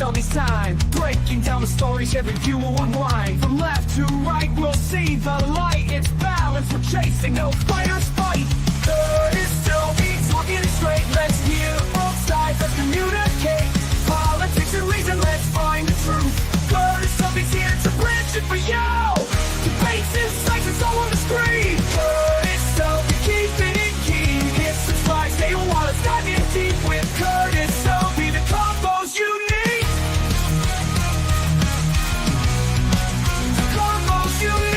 Curtis on his time, breaking down the stories every view will unwind. From left to right we'll see the light. It's balance we're chasing, no fighters fight. Curtis Selby talking it straight. Let's hear both sides, let's communicate. Politics and reason, let's find the truth. Curtis Selby's here to bridge it for you. Debates, insights, it's all on the screen. Curtis Selby keeping it keen. Hit subscribe, stay a while, let's dive in deep with Curtis Selby. The combo's unique. The combo's unique.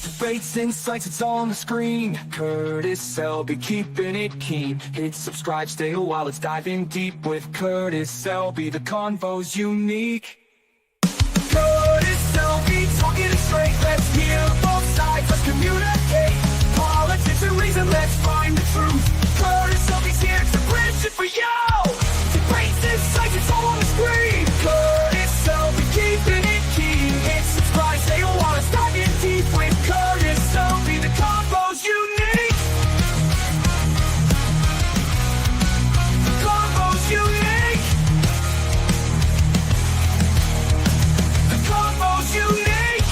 Debates, insights, it's all on the screen. Curtis Selby keeping it keen. Hit subscribe, stay a while, let's dive in deep with Curtis Selby. The convo's unique. Curtis Selby talking it straight. Let's hear both sides, let's communicate. Politics and reason, let's find the truth. Curtis Selby's here to bridge it for you. Debates, insights, it's all on the screen. Curtis Selby keeping it keen. Hit subscribe, stay a while, let's dive in deep with Curtis Selby. The combo's unique. The combo's unique. The combo's unique.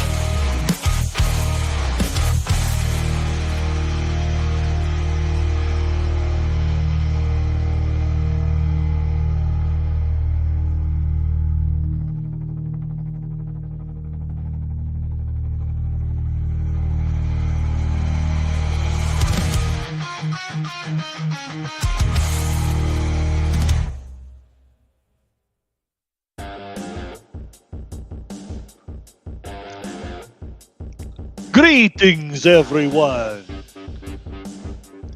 Greetings, everyone.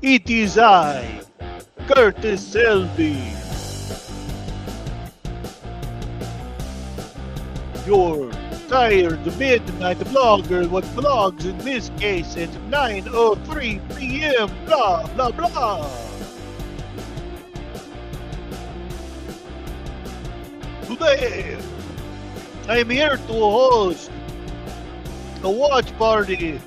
It is I, Curtis Selby, your tired midnight blogger what blogs in this case at 9:03 p.m. Blah, blah, blah. Today, I am here to host a watch party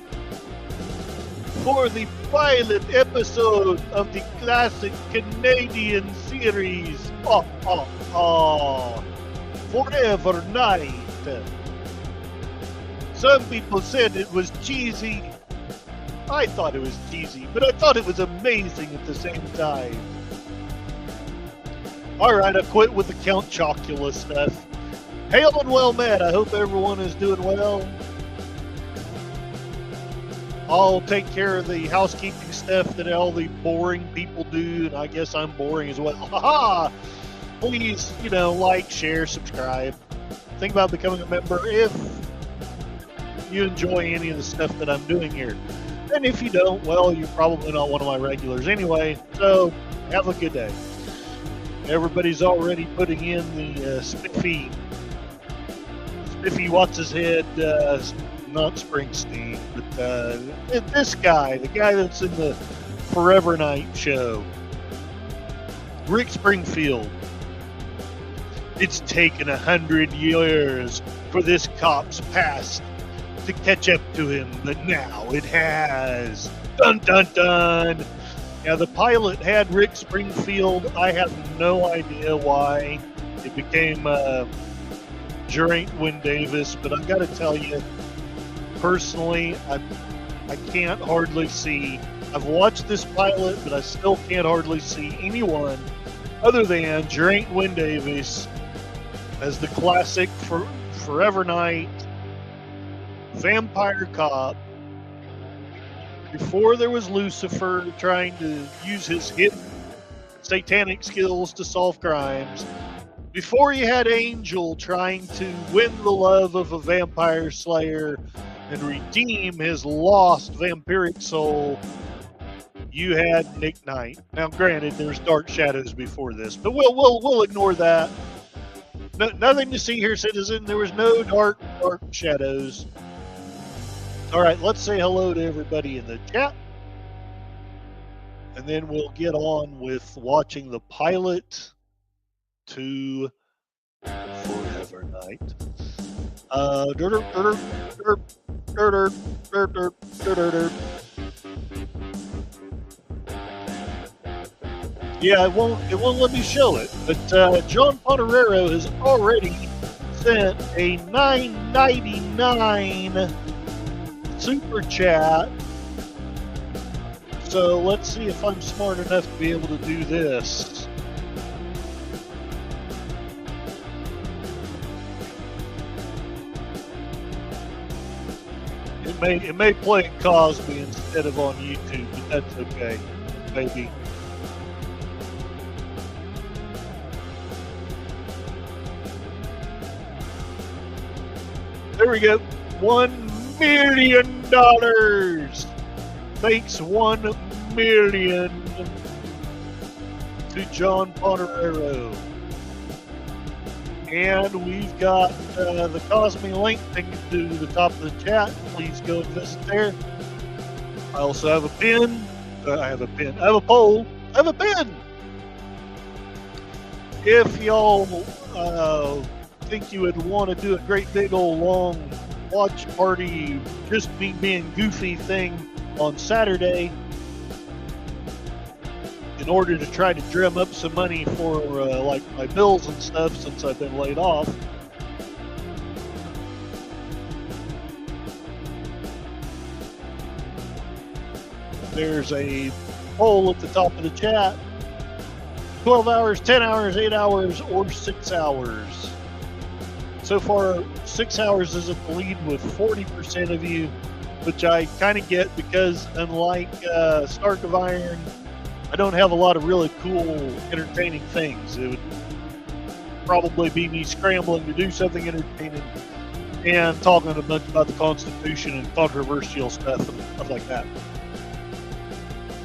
for the pilot episode of the classic Canadian series Forever Night. Some people said it was cheesy. I thought it was cheesy, but I thought it was amazing at the same time. Alright, I quit with the Count Chocula stuff. Hail and well met. I hope everyone is doing well. I'll take care of the housekeeping stuff that all the boring people do, and I guess I'm boring as well. Haha! Please, like, share, subscribe. Think about becoming a member if you enjoy any of the stuff that I'm doing here. And if you don't, well, you're probably not one of my regulars anyway, so have a good day. Everybody's already putting in the spiffy what's-his-head, not Springsteen, but this guy, the guy that's in the Forever Night show, Rick Springfield. It's taken 100 years for this cop's past to catch up to him, but now it has. Dun dun dun! Now the pilot had Rick Springfield. I have no idea why it became Geraint Wynn Davis, but I've got to tell you, personally, I can't hardly see. I've watched this pilot, but I still can't hardly see anyone other than Geraint Wynn Davis as the classic Forever Night vampire cop. Before there was Lucifer trying to use his hidden satanic skills to solve crimes. Before you had Angel trying to win the love of a vampire slayer and redeem his lost vampiric soul. you had Nick Knight. Now, granted, there's Dark Shadows before this, but we'll ignore that. Nothing to see here, citizen. There was no dark shadows. All right, let's say hello to everybody in the chat, and then we'll get on with watching the pilot to Forever Night. Yeah, it won't let me show it. But John Pontorero has already sent a $9.99 super chat. So let's see if I'm smart enough to be able to do this. It may play in Cosby instead of on YouTube, but that's okay. Maybe. There we go. $1 million. Thanks, $1 million to John Pontorero. And we've got the Cosmi link to the top of the chat. Please go and visit there. I also have a pin. I have a poll. I have a pin. If y'all think you would want to do a great big old long watch party, just me being goofy thing on Saturday, in order to try to drum up some money for like my bills and stuff since I've been laid off. There's a poll at the top of the chat. 12 hours, 10 hours, 8 hours, or 6 hours. So far, 6 hours is at the lead with 40% of you, which I kind of get because unlike Stark of Iron, I don't have a lot of really cool, entertaining things. It would probably be me scrambling to do something entertaining and talking a bunch about the Constitution and controversial stuff and stuff like that.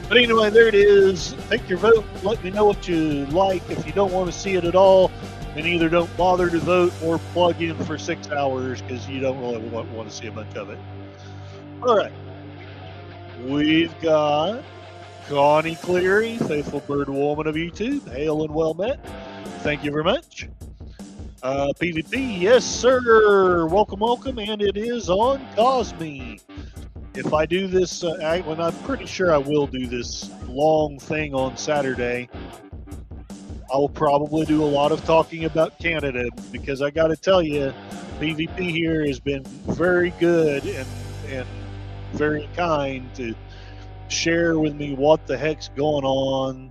But anyway, there it is. Take your vote. Let me know what you like. If you don't want to see it at all, then either don't bother to vote or plug in for 6 hours because you don't really want to see a bunch of it. All right. We've got Connie Cleary, faithful bird woman of YouTube. Hail and well met. Thank you very much. PvP, yes, sir. Welcome, welcome. And it is on Cosmi. If I do this, when I'm pretty sure I will do this long thing on Saturday, I'll probably do a lot of talking about Canada because I got to tell you, PvP here has been very good and very kind to share with me what the heck's going on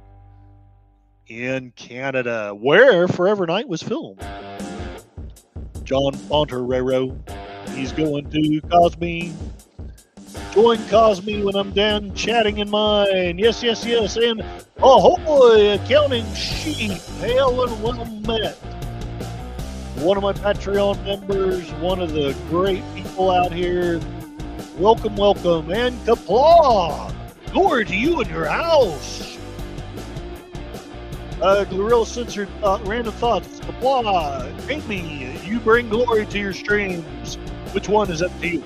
in Canada, where Forever Night was filmed. John Pontorero, he's going to Cosmi. Join Cosmi when I'm done chatting in mine. Yes, yes, yes. And ahoy, accounting sheep. Hail and well met. One of my Patreon members, one of the great people out here. Welcome, welcome. And Kapla. Glory to you and your house. Glorilla Censored Random Thoughts. Kapla. Amy, you bring glory to your streams. Which one is up to you?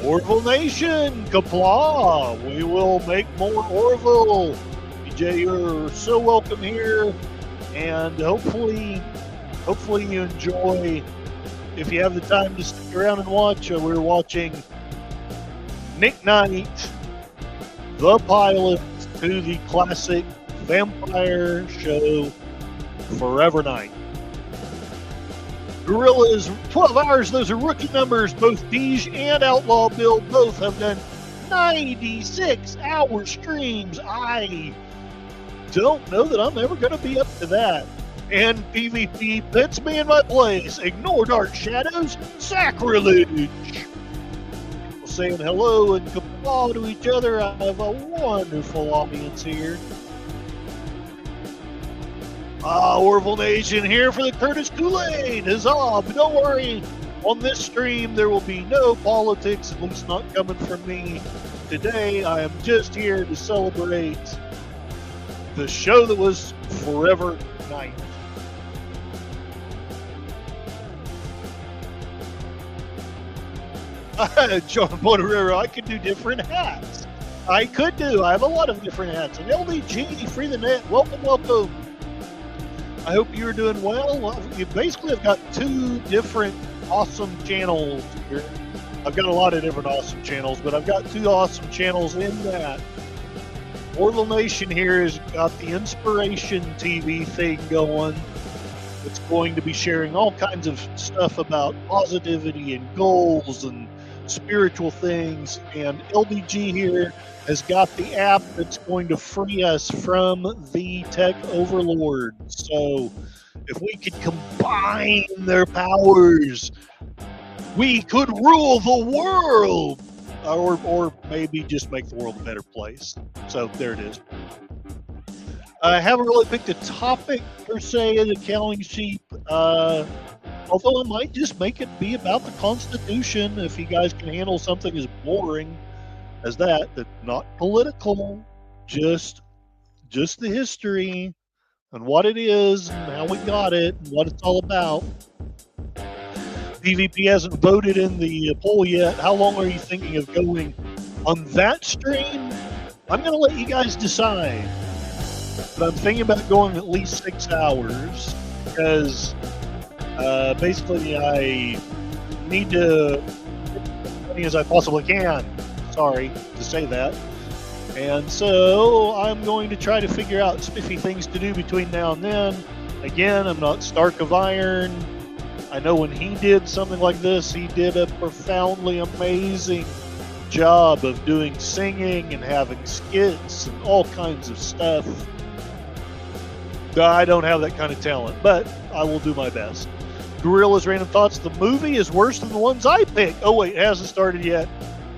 Orville Nation, Kapla! We will make more Orville. DJ, you're so welcome here, and hopefully you enjoy. If you have the time to stick around and watch, we're watching Nick Knight, the pilot to the classic vampire show Forever Night. Gorillas, 12 hours, those are rookie numbers. Both Deej and Outlaw Bill both have done 96-hour streams. I don't know that I'm ever going to be up to that. And PvP puts me in my place. Ignore Dark Shadows. Sacrilege. People saying hello and goodbye to each other. I have a wonderful audience here. Orville Nation here for the Curtis Kool-Aid. Huzzah! But don't worry, on this stream there will be no politics, at least not coming from me. Today, I am just here to celebrate the show that was Forever Night. John Bonarero, I could do different hats. I have a lot of different hats. And LDG, Free the Net, welcome. I hope you're doing well. You basically have got two different awesome channels here. I've got a lot of different awesome channels, but I've got two awesome channels in that. Orville Nation here has got the Inspiration TV thing going. It's going to be sharing all kinds of stuff about positivity and goals and spiritual things. And LDG here has got the app that's going to free us from the tech overlord. So if we could combine their powers, we could rule the world, or maybe just make the world a better place. So there it is. I haven't really picked a topic per se in the Counting Sheep, although I might just make it be about the Constitution if you guys can handle something as boring as that. Not political, just the history and what it is and how we got it and what it's all about. PvP hasn't voted in the poll yet. How long are you thinking of going on that stream? I'm going to let you guys decide. But I'm thinking about going at least 6 hours because basically I need to get as many as I possibly can. Sorry to say that. And so I'm going to try to figure out spiffy things to do between now and then. Again, I'm not Stark of Iron. I know when he did something like this, he did a profoundly amazing job of doing singing and having skits and all kinds of stuff. I don't have that kind of talent, but I will do my best. Gorilla's Random Thoughts, the movie is worse than the ones I picked. Oh wait, it hasn't started yet.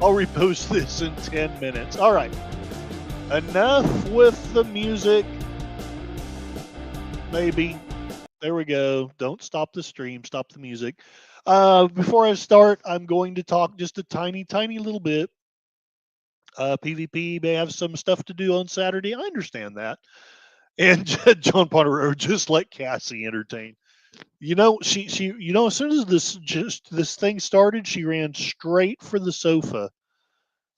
I'll repost this in 10 minutes. All right, enough with the music. Maybe. There we go. Don't stop the stream. Stop the music. Before I start, I'm going to talk just a tiny little bit. PvP may have some stuff to do on Saturday. I understand that. And John Ponderosa, just let Cassie entertain. You know, she as soon as this thing started, she ran straight for the sofa.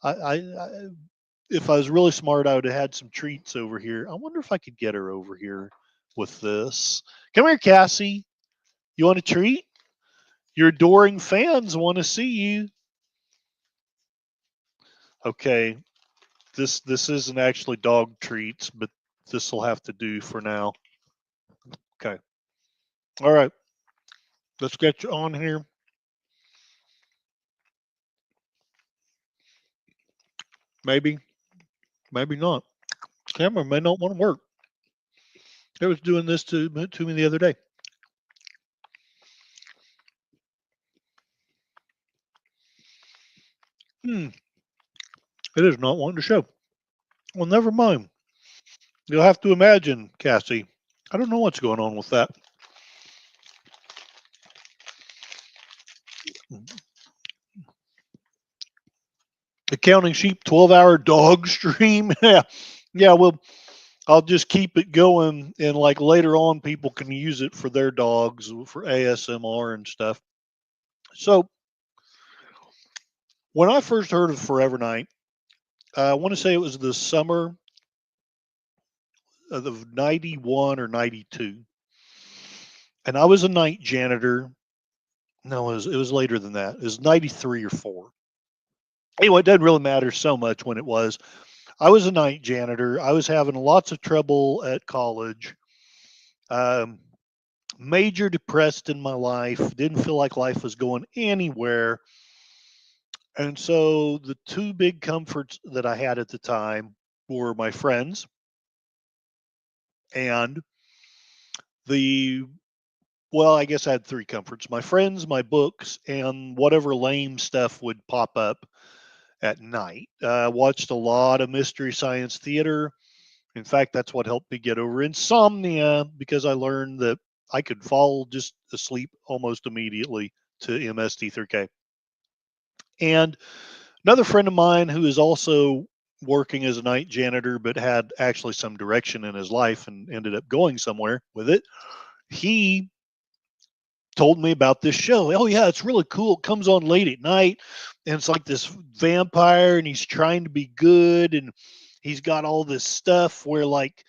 I if I was really smart, I would have had some treats over here. I wonder if I could get her over here with this. Come here, Cassie. You want a treat? Your adoring fans want to see you. Okay, this isn't actually dog treats, but this will have to do for now. Okay. All right. Let's get you on here. Maybe not. Camera may not want to work. It was doing this to me the other day. It is not wanting to show. Well, never mind. You'll have to imagine, Cassie. I don't know what's going on with that. The Counting Sheep 12-hour dog stream. Yeah. Well, I'll just keep it going, and like later on, people can use it for their dogs for ASMR and stuff. So, when I first heard of Forever Night, I want to say it was the summer of 91 or 92. And I was a night janitor. No, it was later than that. It was 93 or 4. Anyway, it doesn't really matter so much when it was. I was a night janitor. I was having lots of trouble at college. Major depressed in my life. Didn't feel like life was going anywhere. And so the two big comforts that I had at the time were my friends and I guess I had three comforts: my friends, my books, and whatever lame stuff would pop up at night. I watched a lot of Mystery Science Theater. In fact, that's what helped me get over insomnia, because I learned that I could fall just asleep almost immediately to MST3K. And Another friend of mine who is also working as a night janitor, but had actually some direction in his life and ended up going somewhere with it. He told me about this show. Oh yeah, it's really cool. It comes on late at night, and it's like this vampire, and he's trying to be good, and he's got all this stuff where, like,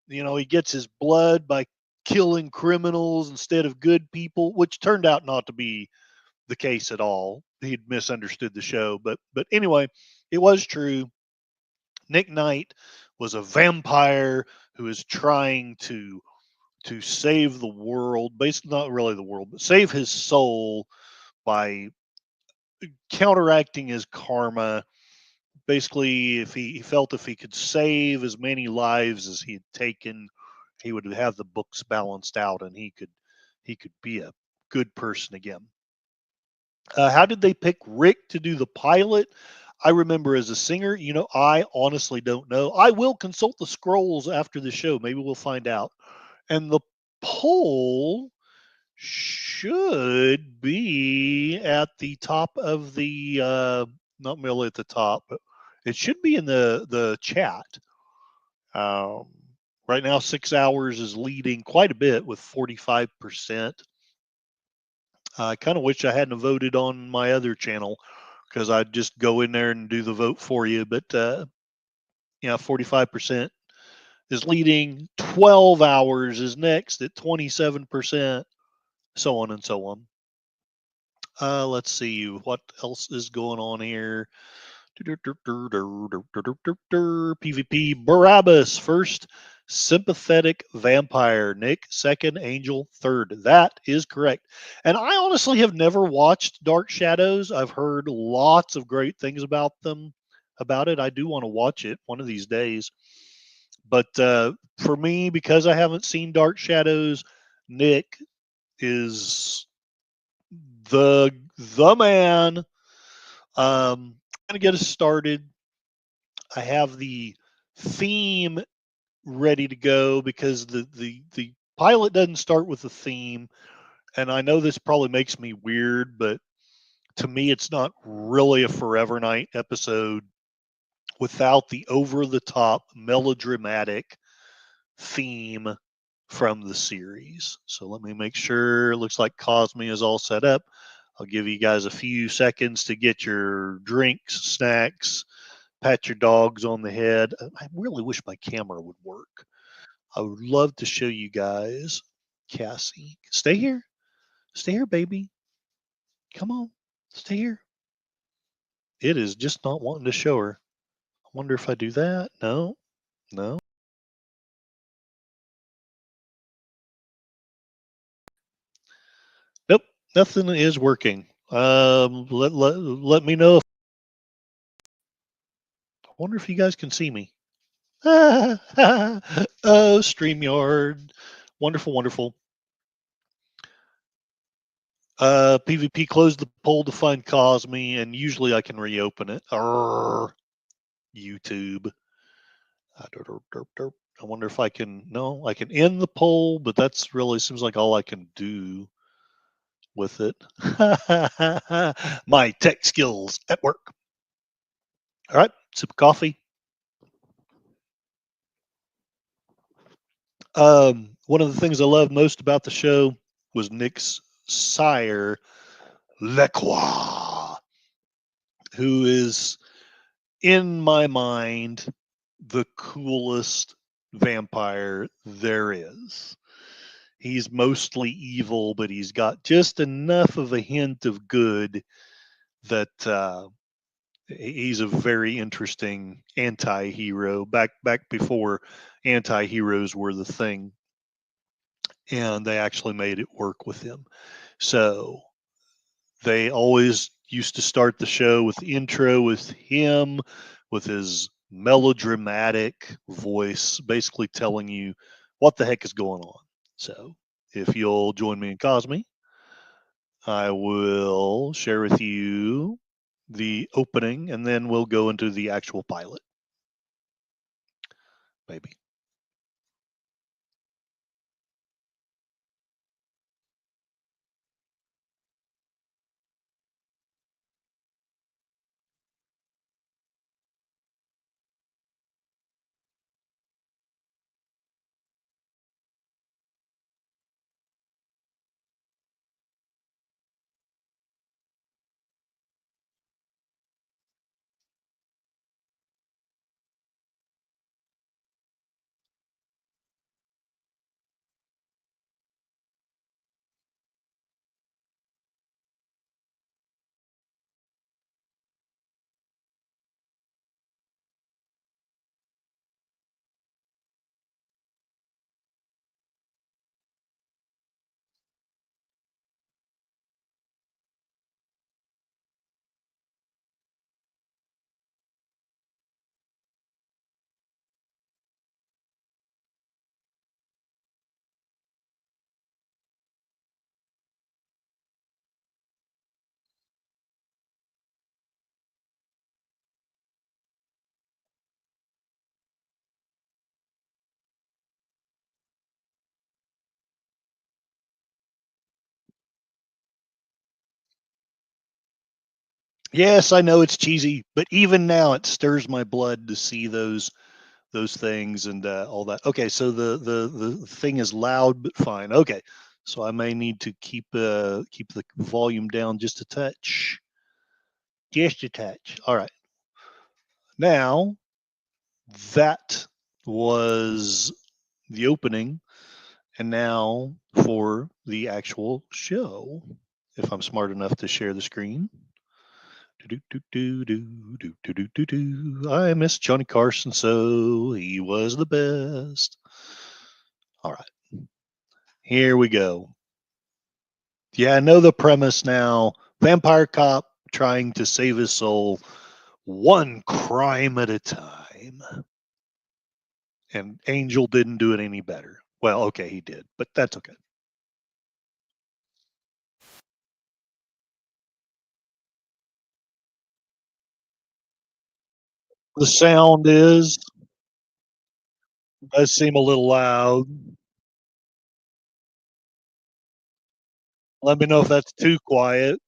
he gets his blood by killing criminals instead of good people, which turned out not to be the case at all. He'd misunderstood the show, but anyway, it was true. Nick Knight was a vampire who is trying to save the world, basically not really the world, but save his soul by counteracting his karma. Basically, if he felt if he could save as many lives as he had taken, he would have the books balanced out, and he could be a good person again. How did they pick Rick to do the pilot? I remember as a singer, I honestly don't know. I will consult the scrolls after the show. Maybe we'll find out. And the poll should be at the top of the not merely at the top, but it should be in the chat. Um, right now, 6 hours is leading quite a bit with 45%. I kind of wish I hadn't voted on my other channel because I'd just go in there and do the vote for you. But 45% is leading. 12 hours is next at 27%. So on and so on. Let's see what else is going on here. PvP Barabbas first, sympathetic vampire. Nick second, Angel third. That is correct. And I honestly have never watched Dark Shadows. I've heard lots of great things about it. I do want to watch it one of these days. But for me, because I haven't seen Dark Shadows, Nick is the man. To get us started, I have the theme ready to go because the pilot doesn't start with the theme, and I know this probably makes me weird, but to me, it's not really a Forever Night episode without the over the top melodramatic theme from the series. So let me make sure. It looks like Cosmi is all set up. I'll give you guys a few seconds to get your drinks, snacks, pat your dogs on the head. I really wish my camera would work. I would love to show you guys Cassie. Stay here. Stay here, baby. Come on. Stay here. It is just not wanting to show her. I wonder if I do that. No, no. Nope. Nothing is working. Let me know if I wonder if you guys can see me. Oh, StreamYard. Wonderful, wonderful. PvP closed the poll to find Cosme, and usually I can reopen it. Arrgh, YouTube. I wonder if I can. No, I can end the poll, but that's really seems like all I can do with it. My tech skills at work. All right, sip of coffee. One of the things I loved most about the show was Nick's sire, Lequa, who is, in my mind, the coolest vampire there is. He's mostly evil, but he's got just enough of a hint of good that he's a very interesting anti-hero. Back before anti-heroes were the thing, and they actually made it work with him. So they always used to start the show with the intro with him, with his melodramatic voice, basically telling you what the heck is going on. So if you'll join me in Cosme, I will share with you the opening, and then we'll go into the actual pilot. Maybe. Yes, I know it's cheesy, but even now it stirs my blood to see those things and all that. Okay, so the thing is loud but fine. Okay, so I may need to keep the volume down just a touch, just a touch. All right, now that was the opening, and now for the actual show. If I'm smart enough to share the screen. I miss Johnny Carson, so he was the best. All right, here we go. Yeah, I know the premise now. Vampire cop trying to save his soul, one crime at a time. And Angel didn't do it any better. Well, okay, he did, but that's okay. The sound does seem a little loud. Let me know if that's too quiet.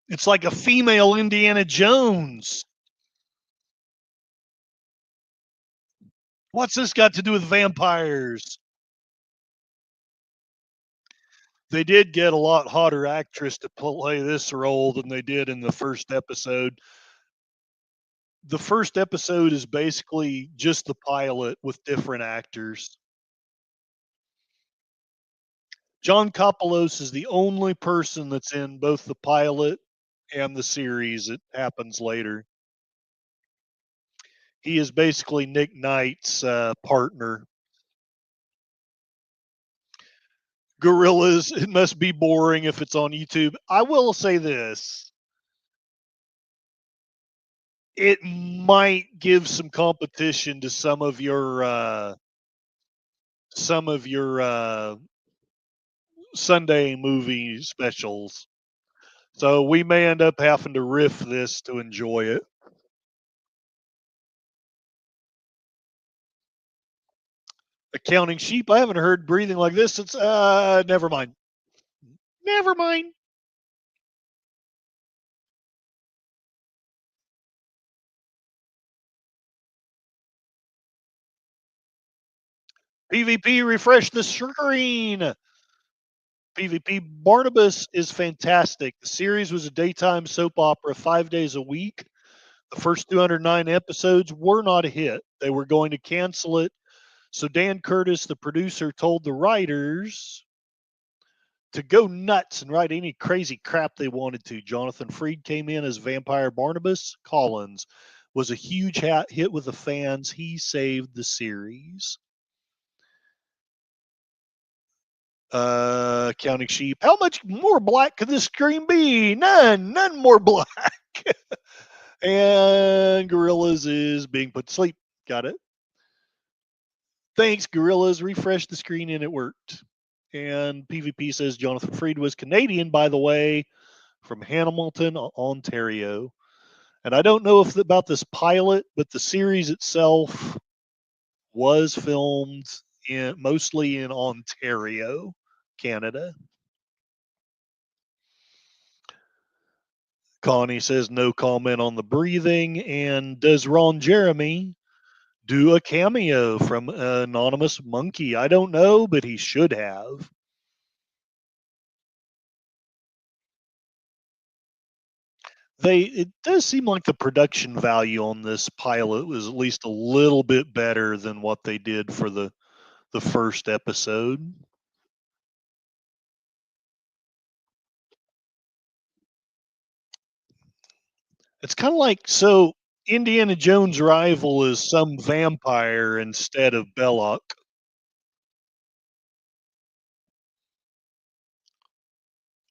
It's like a female Indiana Jones. What's this got to do with vampires? They did get a lot hotter actress to play this role than they did in the first episode. The first episode is basically just the pilot with different actors. John Copolos is the only person that's in both the pilot and the series. It happens later. He is basically Nick Knight's partner. Gorillas, it must be boring if it's on YouTube. I will say this, it might give some competition to some of your Sunday movie specials. So we may end up having to riff this to enjoy it. Accounting sheep. I haven't heard breathing like this since never mind. Never mind. PvP refresh the screen. PvP Barnabas is fantastic. The series was a daytime soap opera 5 days a week. The first 209 episodes were not a hit. They were going to cancel it. So Dan Curtis, the producer, told the writers to go nuts and write any crazy crap they wanted to. Jonathan Freed came in as Vampire Barnabas. Collins was a huge hit with the fans. He saved the series. Counting sheep. How much more black could this screen be? None more black. And Gorillas is being put to sleep. Got it. Thanks, Gorillas. Refresh the screen and it worked. And PvP says Jonathan Freed was Canadian, by the way, from Hamilton, Ontario. And I don't know if about this pilot, but the series itself was filmed mostly in Ontario, Canada. Connie says no comment on the breathing. And does Ron Jeremy do a cameo from Anonymous Monkey? I don't know, but he should have. It does seem like the production value on this pilot was at least a little bit better than what they did for the first episode. It's kind of like, so Indiana Jones' rival is some vampire instead of Belloc.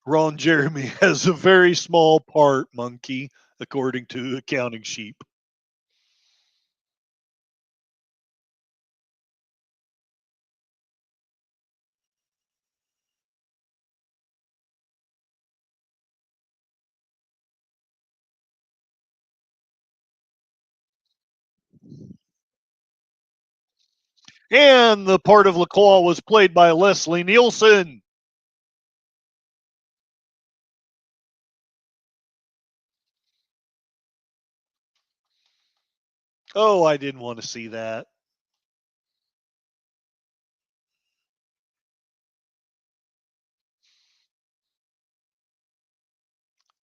Ron Jeremy has a very small part, monkey, according to Accounting Sheep. And the part of LaClaw was played by Leslie Nielsen. Oh, I didn't want to see that.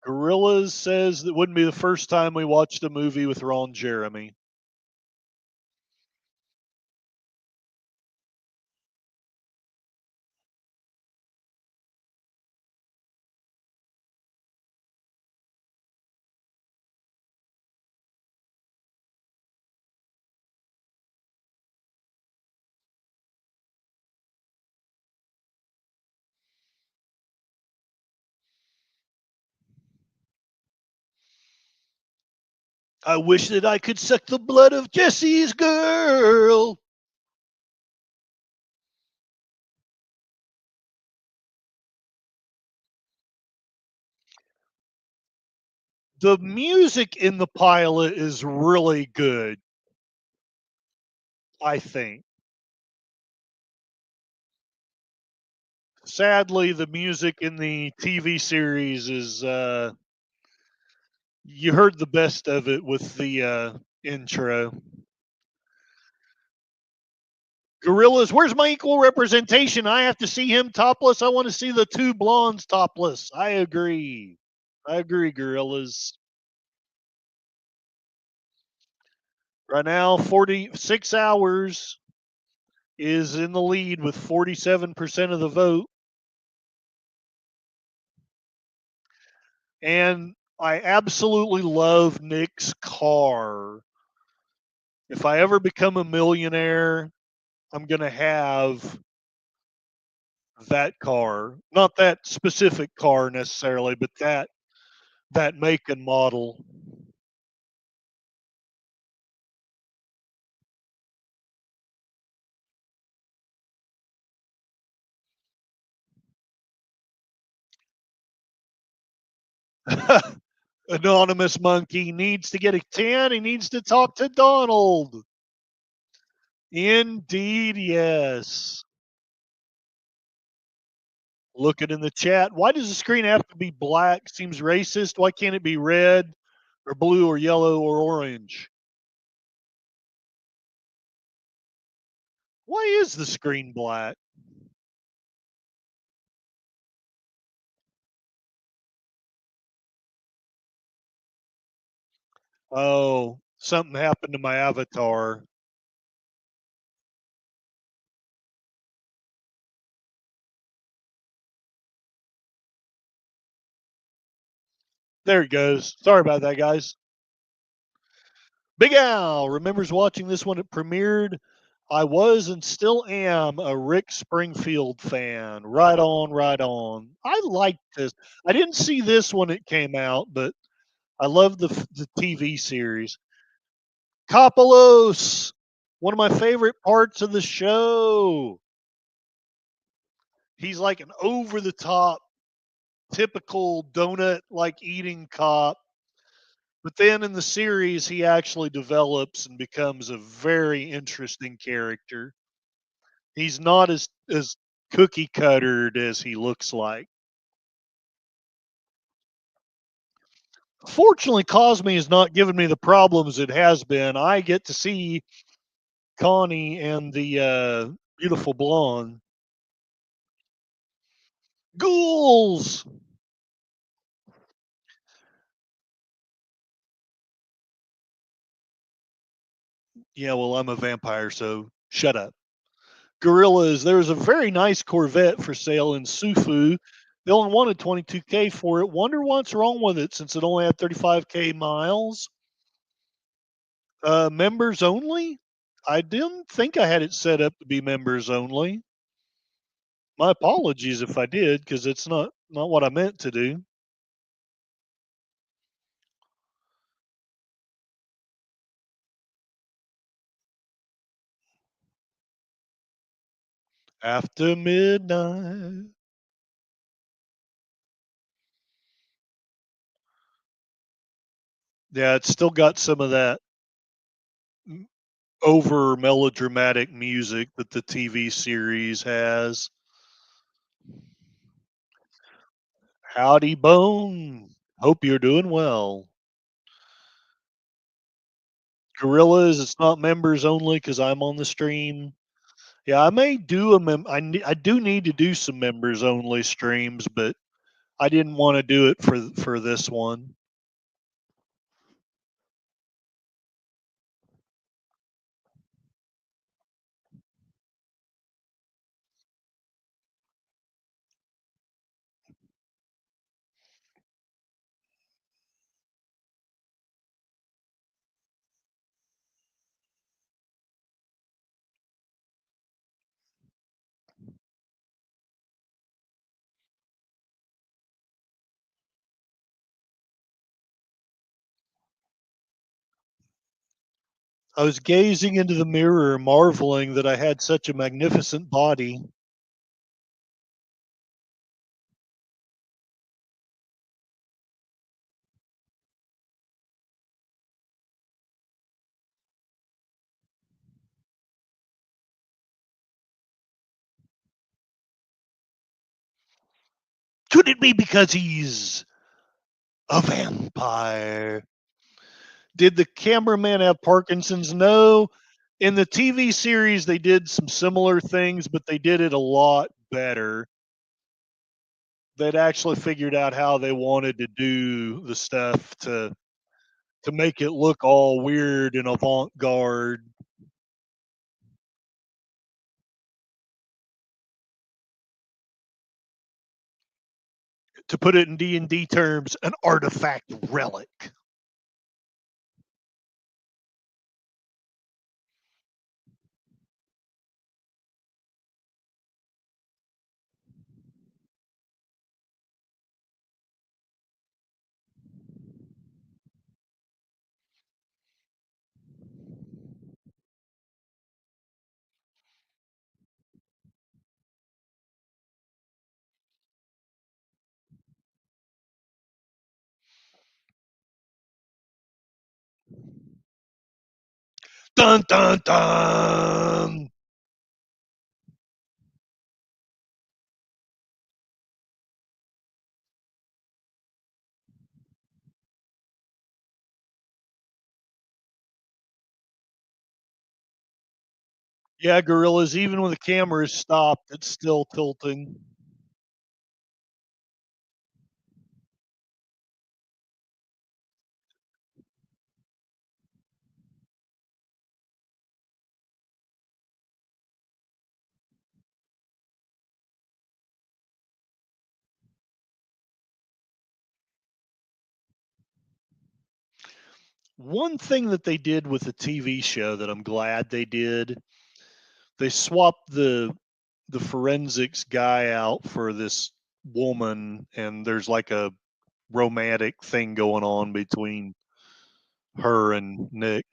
Gorillas says that wouldn't be the first time we watched a movie with Ron Jeremy. I wish that I could suck the blood of Jesse's girl. The music in the pilot is really good, I think. Sadly, the music in the TV series is you heard the best of it with the intro. Gorillas, where's my equal representation? I have to see him topless. I want to see the two blondes topless. I agree. I agree, Gorillas. Right now, 46 hours is in the lead with 47% of the vote. And I absolutely love Nick's car. If I ever become a millionaire, I'm going to have that car. Not that specific car necessarily, but that make and model. Anonymous monkey needs to get a 10. He needs to talk to Donald. Indeed, yes. Looking in the chat. Why does the screen have to be black? Seems racist. Why can't it be red or blue or yellow or orange? Why is the screen black? Oh, something happened to my avatar. There it goes. Sorry about that, guys. Big Al remembers watching this when it premiered. I was and still am a Rick Springfield fan. Right on, right on. I liked this. I didn't see this when it came out, but I love the TV series. Copolos, one of my favorite parts of the show. He's like an over the top, typical donut like eating cop. But then in the series, he actually develops and becomes a very interesting character. He's not as cookie cuttered as he looks like. Fortunately, Cosme has not given me the problems it has been. I get to see Connie and the beautiful blonde. Ghouls! Yeah, well, I'm a vampire, so shut up. Gorillas, there's a very nice Corvette for sale in Sufu. They only wanted 22K for it. Wonder what's wrong with it since it only had 35K miles. Members only? I didn't think I had it set up to be members only. My apologies if I did, because it's not what I meant to do. After midnight. Yeah, it's still got some of that over melodramatic music that the TV series has. Howdy, Bone. Hope you're doing well. Gorillas, it's not members only because I'm on the stream. Yeah, I may do I do need to do some members only streams, but I didn't want to do it for this one. I was gazing into the mirror, marveling that I had such a magnificent body. Could it be because he's a vampire? Did the cameraman have Parkinson's? No. In the TV series, they did some similar things, but they did it a lot better. They'd actually figured out how they wanted to do the stuff to make it look all weird and avant-garde. To put it in D&D terms, an artifact relic. Dun dun dun. Yeah, gorillas, even when the camera is stopped, it's still tilting. One thing that they did with the TV show that I'm glad they did, they swapped the forensics guy out for this woman, and there's like a romantic thing going on between her and Nick.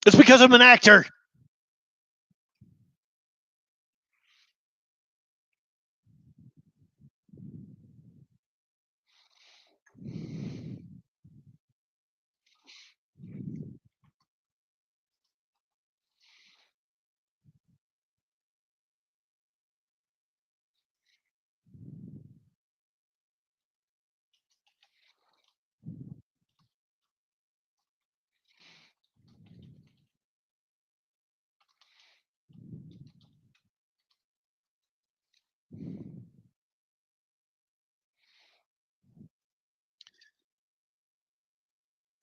It's because I'm an actor.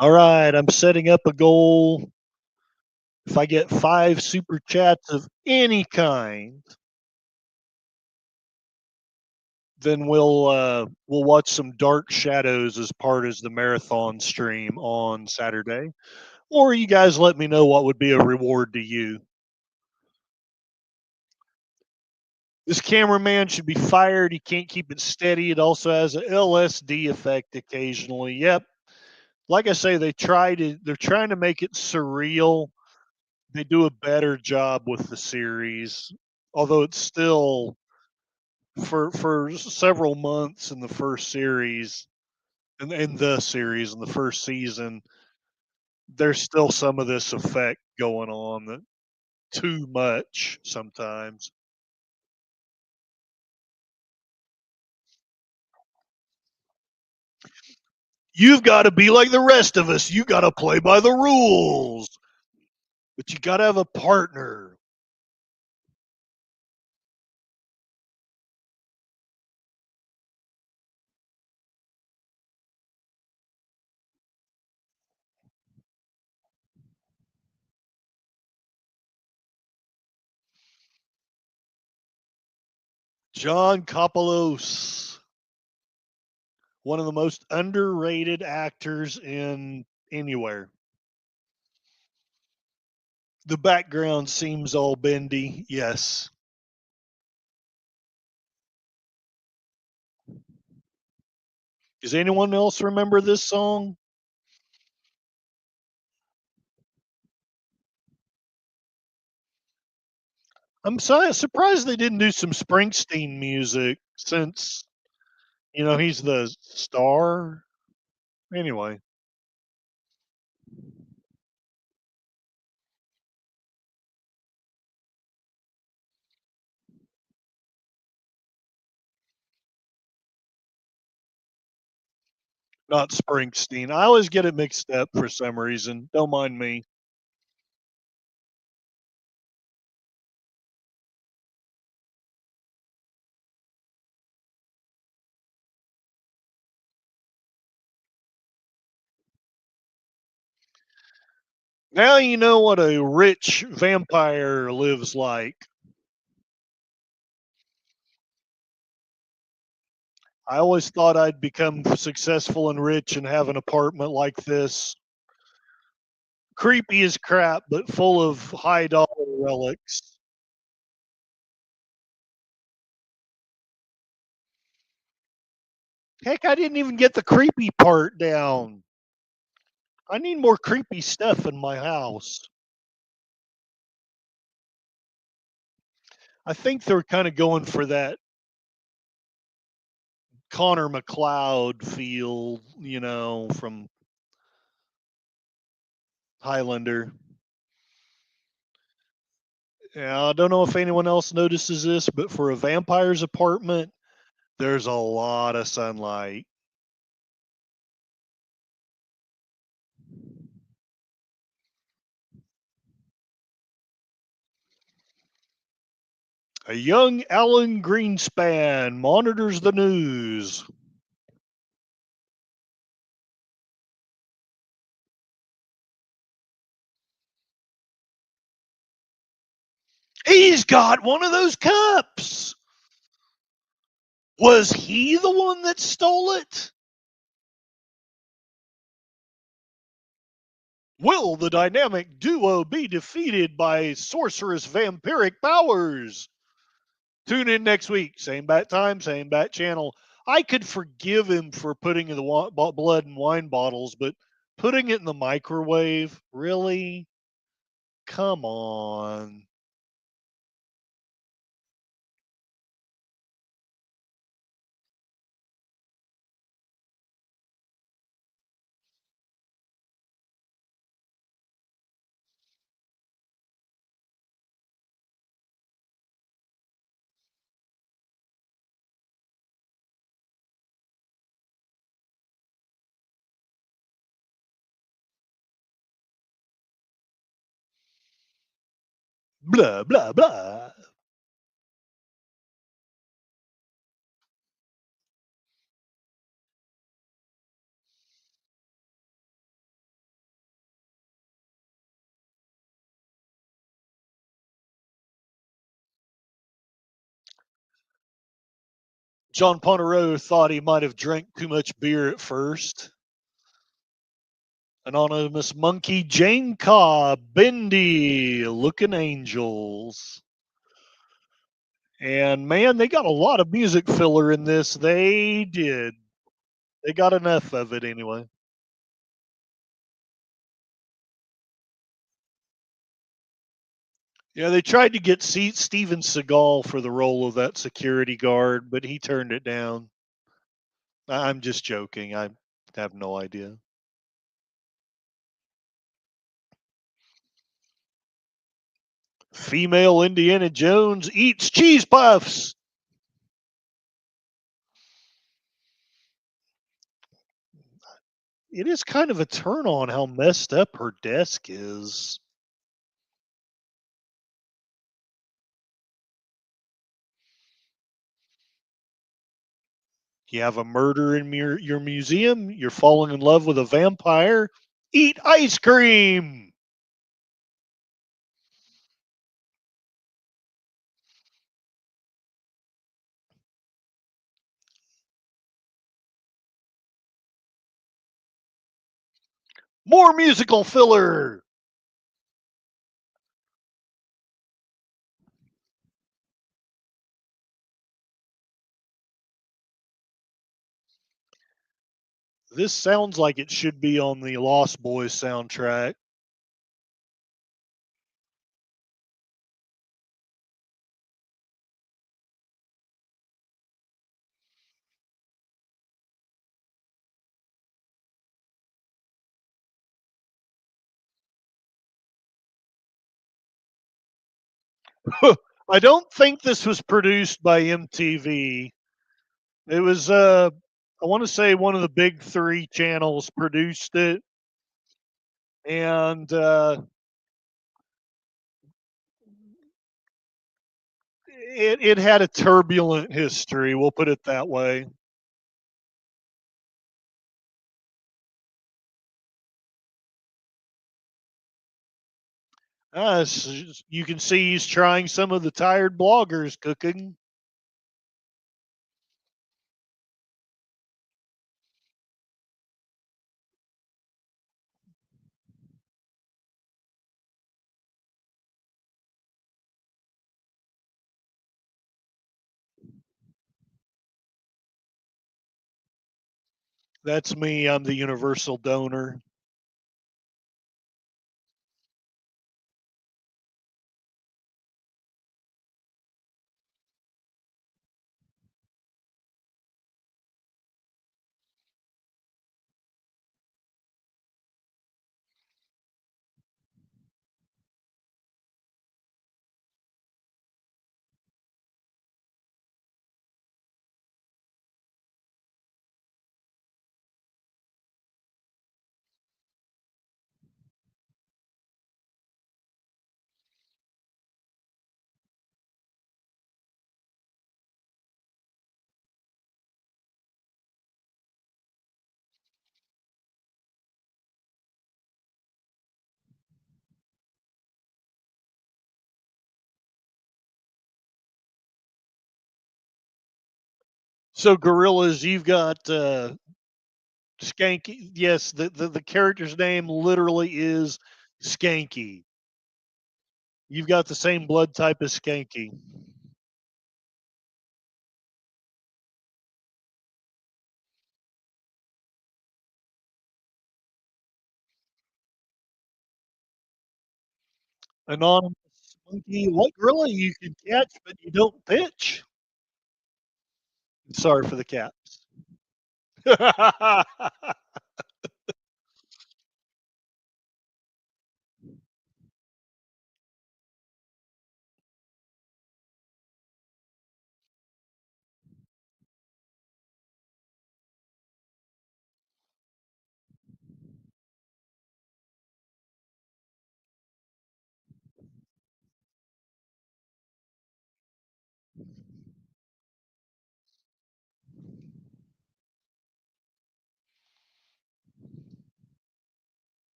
All right, I'm setting up a goal. If I get 5 super chats of any kind, then we'll watch some Dark Shadows as part as the marathon stream on Saturday. Or you guys let me know what would be a reward to you. This cameraman should be fired. He can't keep it steady. It also has an LSD effect occasionally. Yep. Like I say, they're trying to make it surreal. They do a better job with the series, although it's still for several months in the first series in the series in the first season, there's still some of this effect going on that too much sometimes. You've got to be like the rest of us. You got to play by the rules, but you got to have a partner. John Copolos, one of the most underrated actors in anywhere. The background seems all bendy. Yes. Does anyone else remember this song? I'm surprised they didn't do some Springsteen music since, he's the star. Anyway, not Springsteen. I always get it mixed up for some reason. Don't mind me. Now you know what a rich vampire lives like. I always thought I'd become successful and rich and have an apartment like this. Creepy as crap, but full of high dollar relics. Heck, I didn't even get the creepy part down. I need more creepy stuff in my house. I think they're kind of going for that Connor McLeod feel, from Highlander. Yeah, I don't know if anyone else notices this, but for a vampire's apartment, there's a lot of sunlight. A young Alan Greenspan monitors the news. He's got one of those cups. Was he the one that stole it? Will the dynamic duo be defeated by sorcerous vampiric powers? Tune in next week. Same bat time, same bat channel. I could forgive him for putting the blood in wine bottles, but putting it in the microwave? Really? Come on. Blah, blah, blah. John Ponerow thought he might have drank too much beer at first. Anonymous Monkey, Jane Cobb, Bendy, Looking Angels. And man, they got a lot of music filler in this. They did. They got enough of it anyway. Yeah, they tried to get Steven Seagal for the role of that security guard, but he turned it down. I'm just joking. I have no idea. Female Indiana Jones eats cheese puffs. It is kind of a turn on how messed up her desk is. You have a murder in your museum. You're falling in love with a vampire. Eat ice cream. More musical filler. This sounds like it should be on the Lost Boys soundtrack. I don't think this was produced by MTV. It was I want to say one of the big three channels produced it, and it had a turbulent history. We'll put it that way. You can see he's trying some of the tired bloggers cooking. That's me. I'm the universal donor. So gorillas, you've got Skanky. Yes, the character's name literally is Skanky. You've got the same blood type as Skanky. Anonymous monkey. What gorilla you can catch but you don't pitch? Sorry for the caps.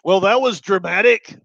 Well, that was dramatic.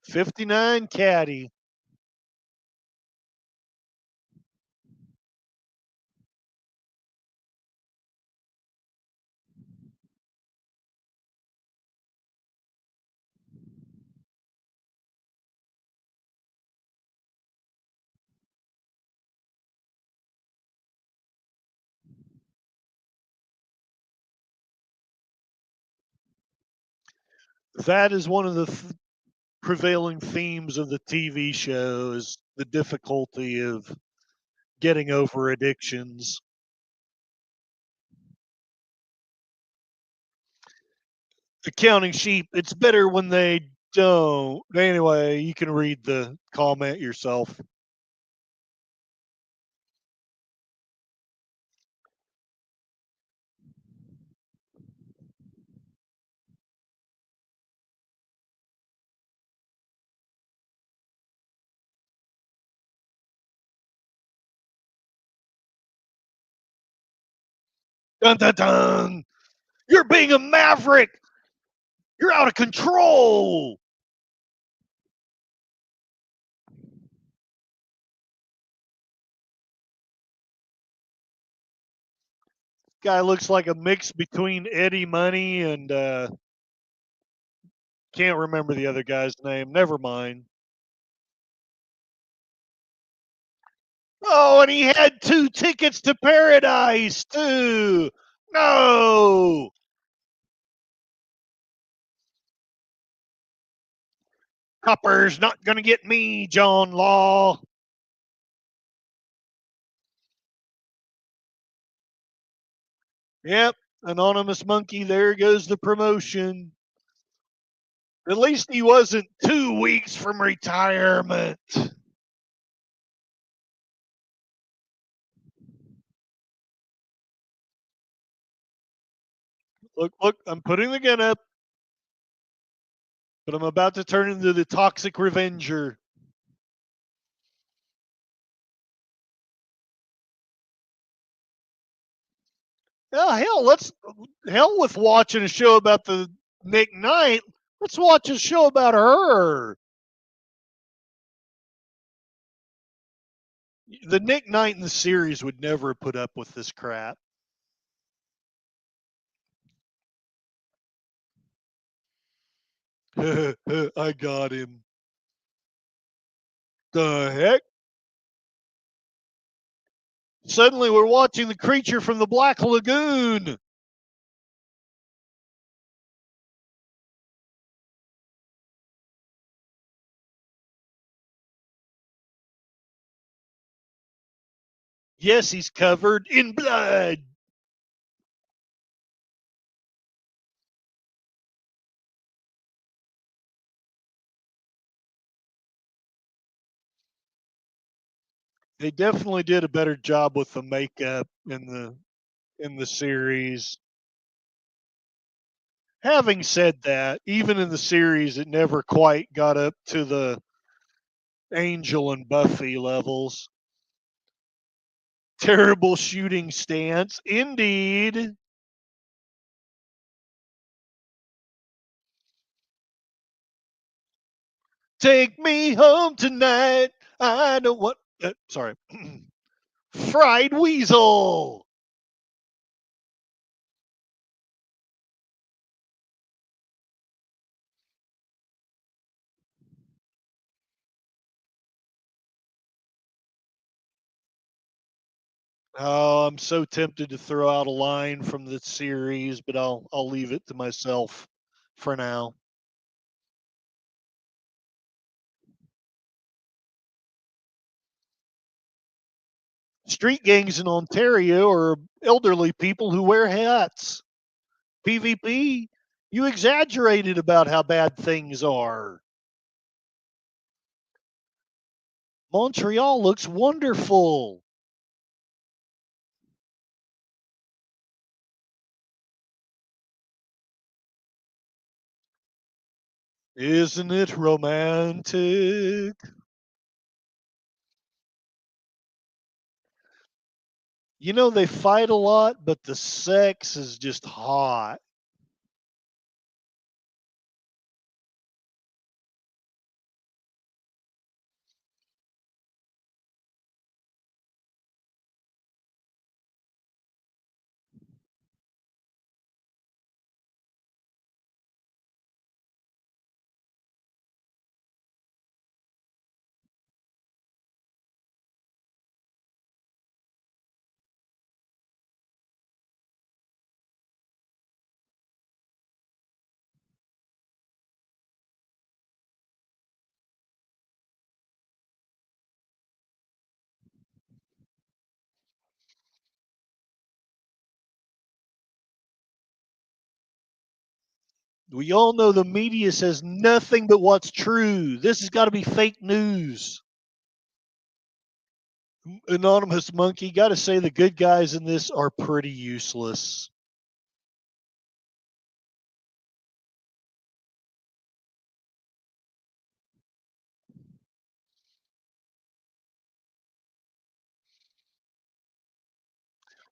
'59 Caddy. That is one of the prevailing themes of the TV show is the difficulty of getting over addictions. Accounting sheep, it's better when they don't. Anyway, you can read the comment yourself. Dun dun dun! You're being a maverick! You're out of control! Guy looks like a mix between Eddie Money and can't remember the other guy's name. Never mind. Oh, and he had 2 tickets to paradise too. No. Copper's not going to get me, John Law. Yep, anonymous monkey. There goes the promotion. At least he wasn't 2 weeks from retirement. Look, look, I'm putting the gun up, but I'm about to turn into the toxic revenger. Oh, hell with watching a show about the Nick Knight. Let's watch a show about her. The Nick Knight in the series would never put up with this crap. I got him. The heck? Suddenly we're watching the creature from the Black Lagoon. Yes, he's covered in blood. They definitely did a better job with the makeup in the series. Having said that, even in the series, it never quite got up to the Angel and Buffy levels. Terrible shooting stance, indeed. Take me home tonight. I don't want. Sorry. Fried weasel. Oh, I'm so tempted to throw out a line from the series, but I'll leave it to myself for now. Street gangs in Ontario are elderly people who wear hats. PvP, you exaggerated about how bad things are. Montreal looks wonderful. Isn't it romantic? You know, they fight a lot, but the sex is just hot. We all know the media says nothing but what's true. This has got to be fake news. Anonymous Monkey, got to say the good guys in this are pretty useless.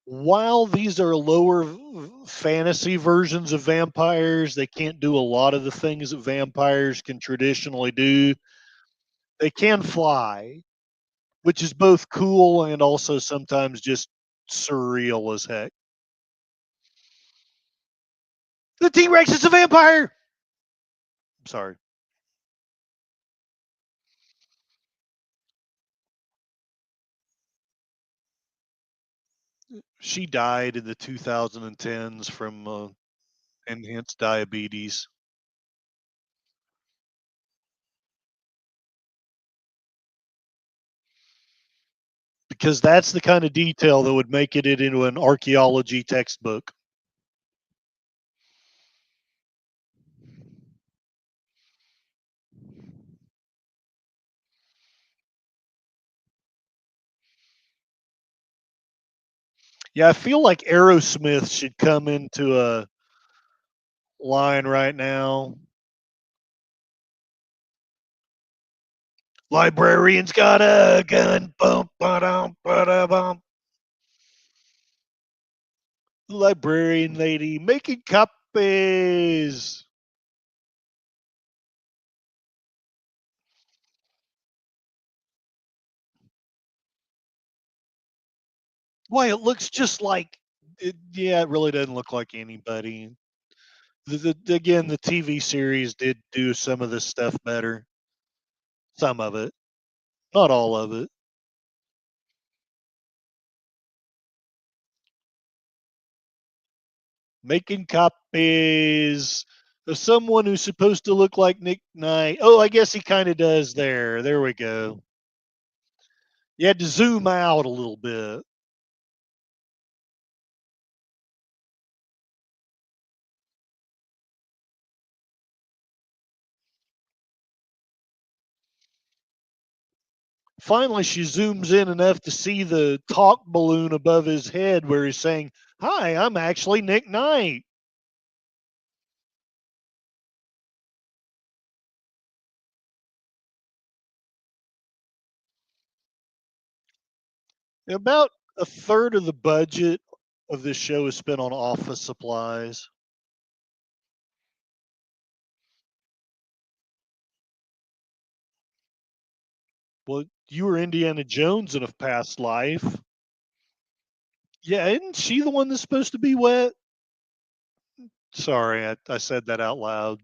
While these are lower fantasy versions of vampires, they can't do a lot of the things that vampires can traditionally do. They can fly, which is both cool and also sometimes just surreal as heck. The T Rex is a vampire. I'm sorry. She died in the 2010s from and hence diabetes. Because that's the kind of detail that would make it into an archaeology textbook. Yeah, I feel like Aerosmith should come into a line right now. Librarian's got a gun. Bum, ba-dum, ba-da-bum. Librarian lady making copies. Why, it looks just like it, yeah, it really doesn't look like anybody. Again, the TV series did do some of this stuff better. Some of it, not all of it. Making copies of someone who's supposed to look like Nick Knight. Oh, I guess he kind of does there. There we go. You had to zoom out a little bit. Finally, she zooms in enough to see the talk balloon above his head where he's saying, "Hi, I'm actually Nick Knight." About a third of the budget of this show is spent on office supplies. Well, you were Indiana Jones in a past life. Yeah, isn't she the one that's supposed to be wet? Sorry, I said that out loud.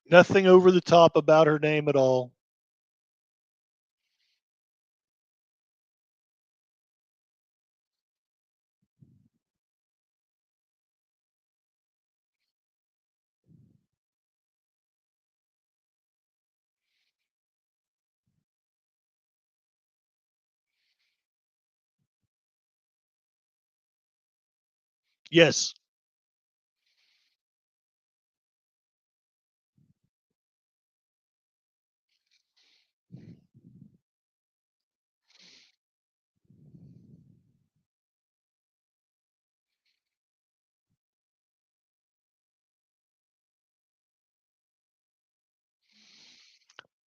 Nothing over the top about her name at all. Yes.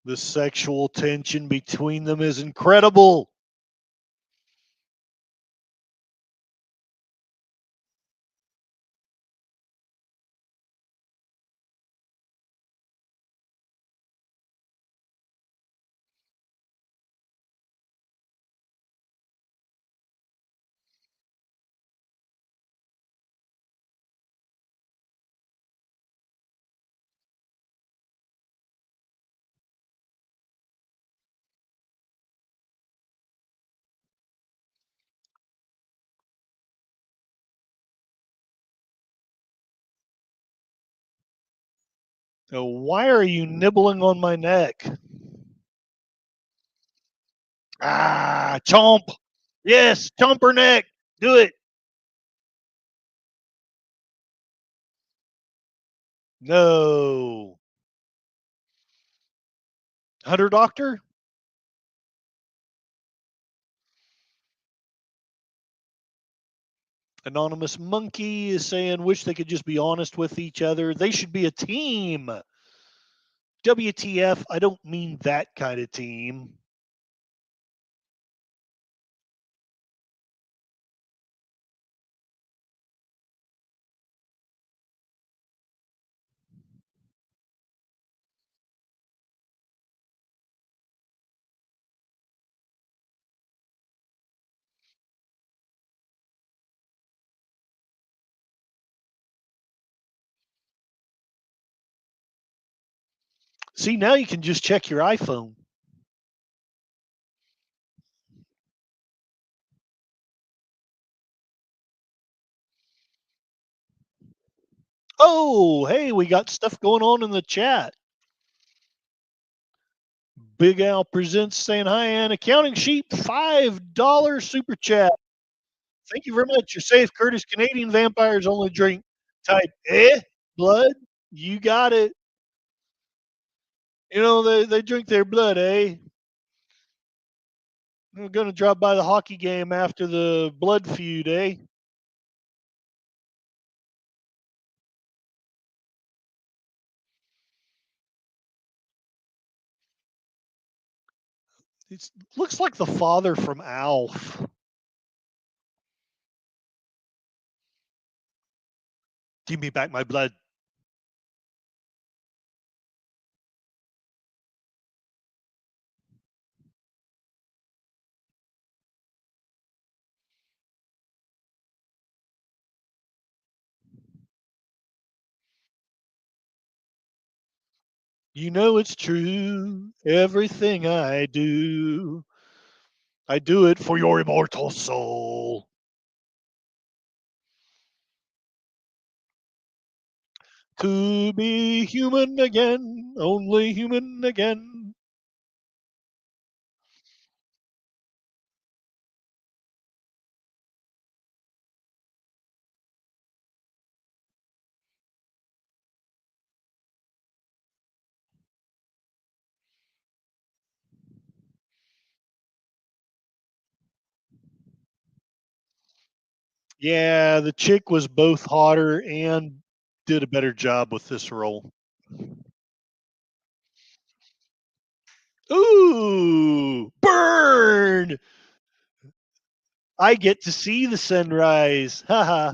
The sexual tension between them is incredible. So why are you nibbling on my neck? Ah, chomp. Yes, chomp her neck. Do it. No. Hunter Doctor? Anonymous Monkey is saying, wish they could just be honest with each other. They should be a team. WTF, I don't mean that kind of team. See, now you can just check your iPhone. Oh, hey, we got stuff going on in the chat. Big Al Presents saying hi, and accounting sheet, $5 super chat. Thank you very much. You're safe, Curtis. Canadian vampires only drink type blood. You got it. You know, they drink their blood, eh? We're going to drop by the hockey game after the blood feud, eh? It looks like the father from Alf. Give me back my blood. You know it's true. Everything I do it for your immortal soul. To be human again, only human again. Yeah, the chick was both hotter and did a better job with this role. Ooh, burn! I get to see the sunrise. Haha.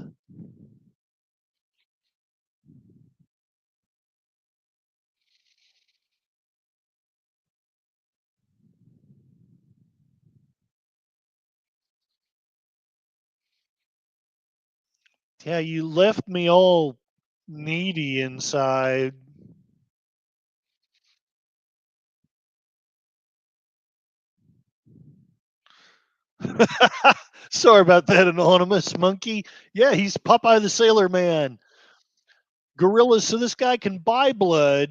Yeah, you left me all needy inside. Sorry about that, anonymous monkey. Yeah, he's Popeye the Sailor Man. Gorillas. So this guy can buy blood.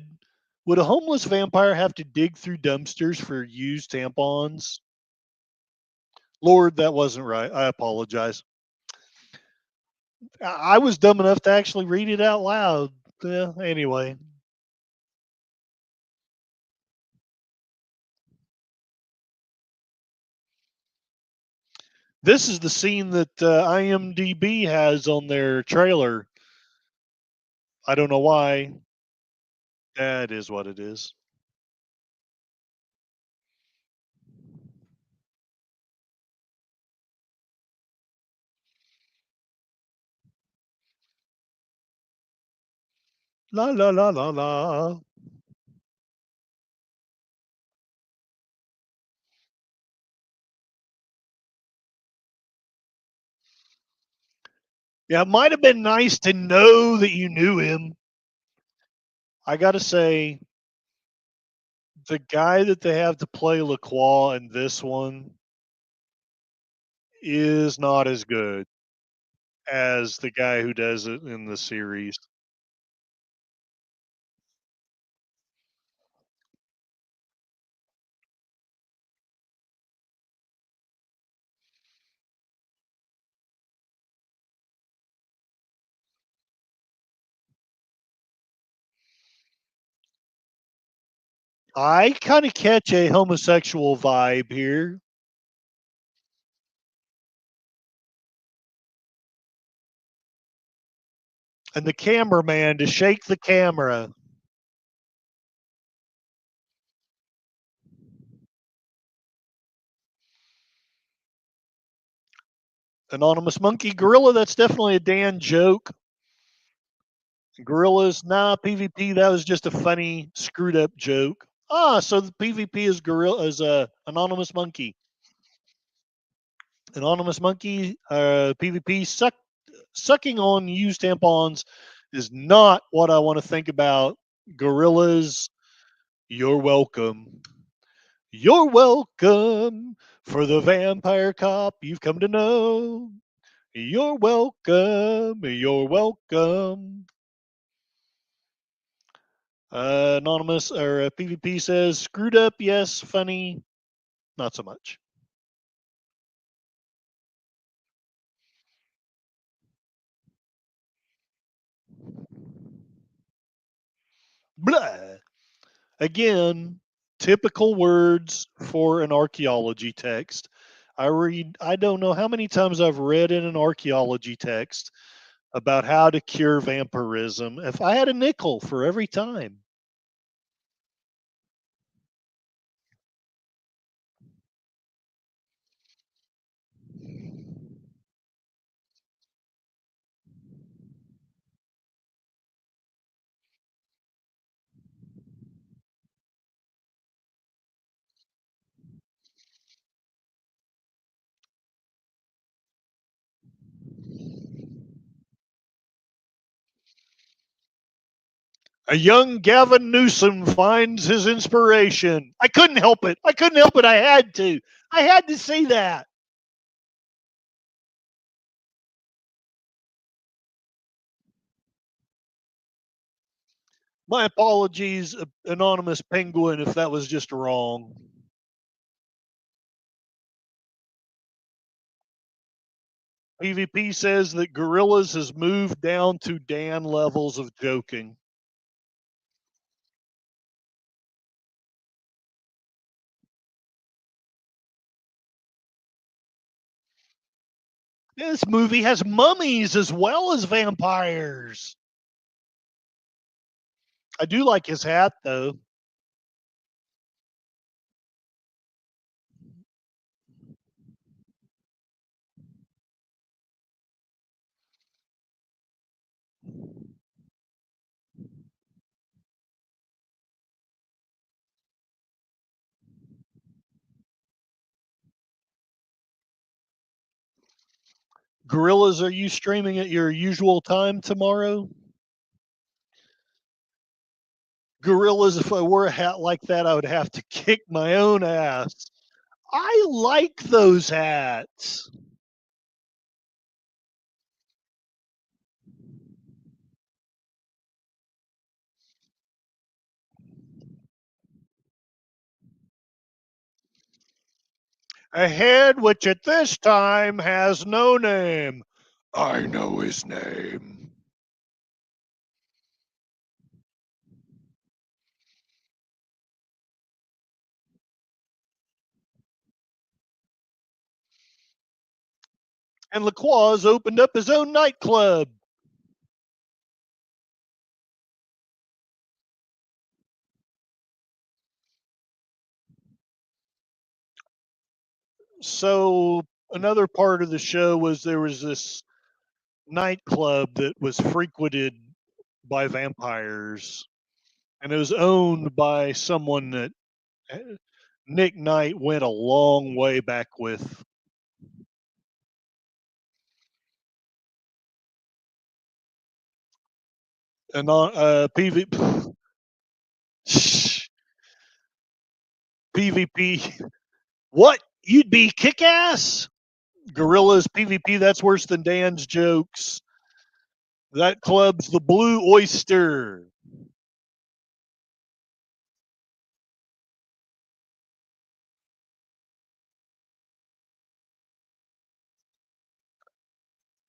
Would a homeless vampire have to dig through dumpsters for used tampons? Lord, that wasn't right. I apologize. I was dumb enough to actually read it out loud. Yeah, anyway, this is the scene that IMDb has on their trailer. I don't know why. That is what it is. La la la la la. Yeah, it might have been nice to know that you knew him. I got to say, the guy that they have to play LaCroix in this one is not as good as the guy who does it in the series. I kind of catch a homosexual vibe here. And the cameraman to shake the camera. Anonymous monkey gorilla. That's definitely a Dan joke. Gorillas, nah. PvP. That was just a funny screwed up joke. Ah, so the PvP is gorilla is a anonymous monkey. Anonymous monkey. PvP sucking on used tampons is not what I want to think about. Gorillas. You're welcome. You're welcome for the vampire cop you've come to know. You're welcome. You're welcome. Anonymous or PvP says screwed up. Yes, funny. Not so much. Blah. Again, typical words for an archaeology text. I don't know how many times I've read in an archaeology text about how to cure vampirism. If I had a nickel for every time. A young Gavin Newsom finds his inspiration. I couldn't help it. I couldn't help it. I had to. I had to say that. My apologies, anonymous penguin, if that was just wrong. PvP says that Gorillas has moved down to Dan levels of joking. This movie has mummies as well as vampires. I do like his hat, though. Gorillas, are you streaming at your usual time tomorrow? Gorillas, if I wore a hat like that, I would have to kick my own ass. I like those hats. A head which at this time has no name. I know his name. And LaCroix opened up his own nightclub. So another part of the show was there was this nightclub that was frequented by vampires, and it was owned by someone that Nick Knight went a long way back with. And PvP. What? You'd be kick ass? Gorillas PvP, that's worse than Dan's jokes. That club's the Blue Oyster.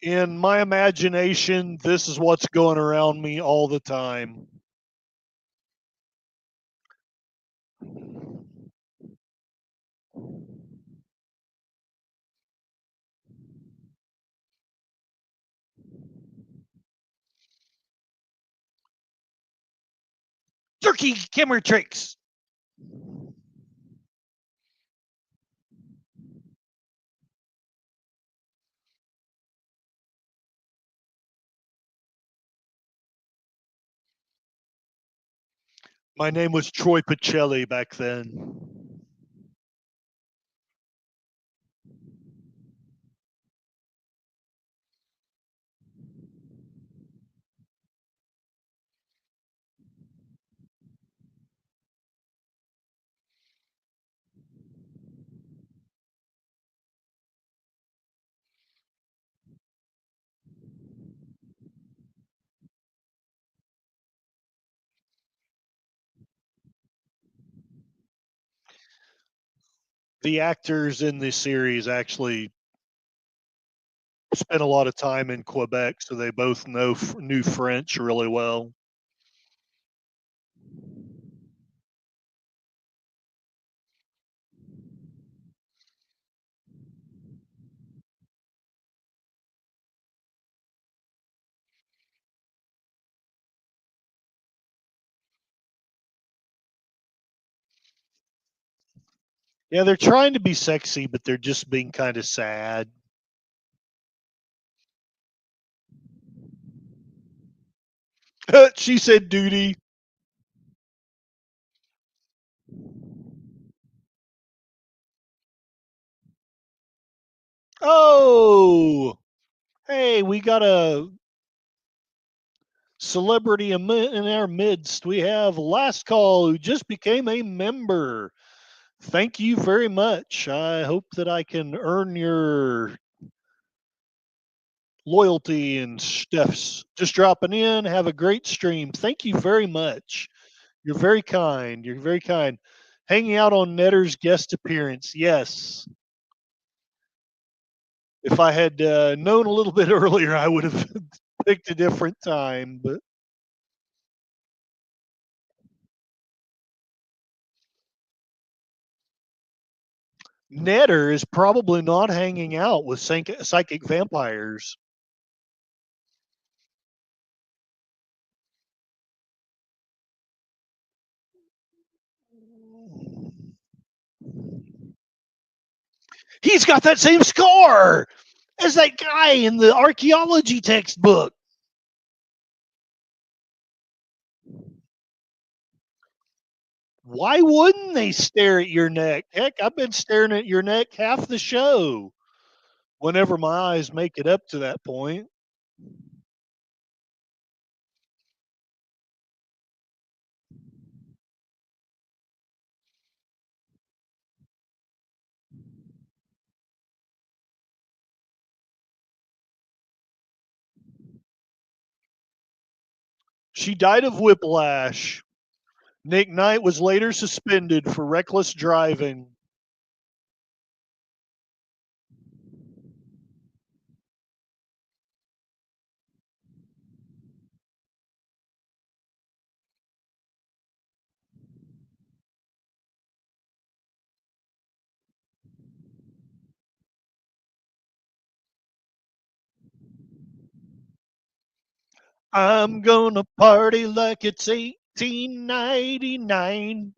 In my imagination, this is what's going around me all the time. Turkey camera tricks. My name was Troy Pacelli back then. The actors in the series actually spent a lot of time in Quebec, so they both knew French really well. Yeah, they're trying to be sexy, but they're just being kind of sad. She said duty. Oh, hey, we got a celebrity in our midst. We have Last Call, who just became a member. Thank you very much. I hope that I can earn your loyalty and stuffs. Just dropping in. Have a great stream. Thank you very much. You're very kind. You're very kind. Hanging out on Netter's guest appearance. Yes. If I had known a little bit earlier, I would have picked a different time. But Netter is probably not hanging out with psychic vampires. He's got that same scar as that guy in the archaeology textbook. Why wouldn't they stare at your neck? Heck, I've been staring at your neck half the show whenever my eyes make it up to that point. She died of whiplash. Nick Knight was later suspended for reckless driving. I'm gonna party like it's 1899.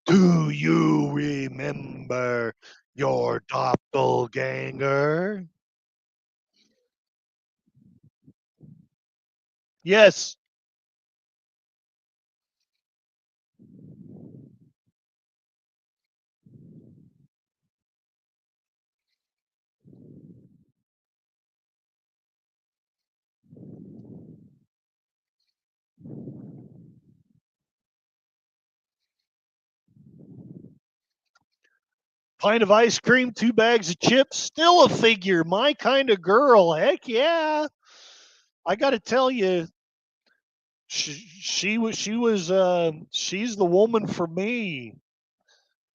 Do you remember your doppelganger? Yes. Pint of ice cream, 2 bags of chips, still a figure. My kind of girl. Heck yeah. I got to tell you, she's the woman for me.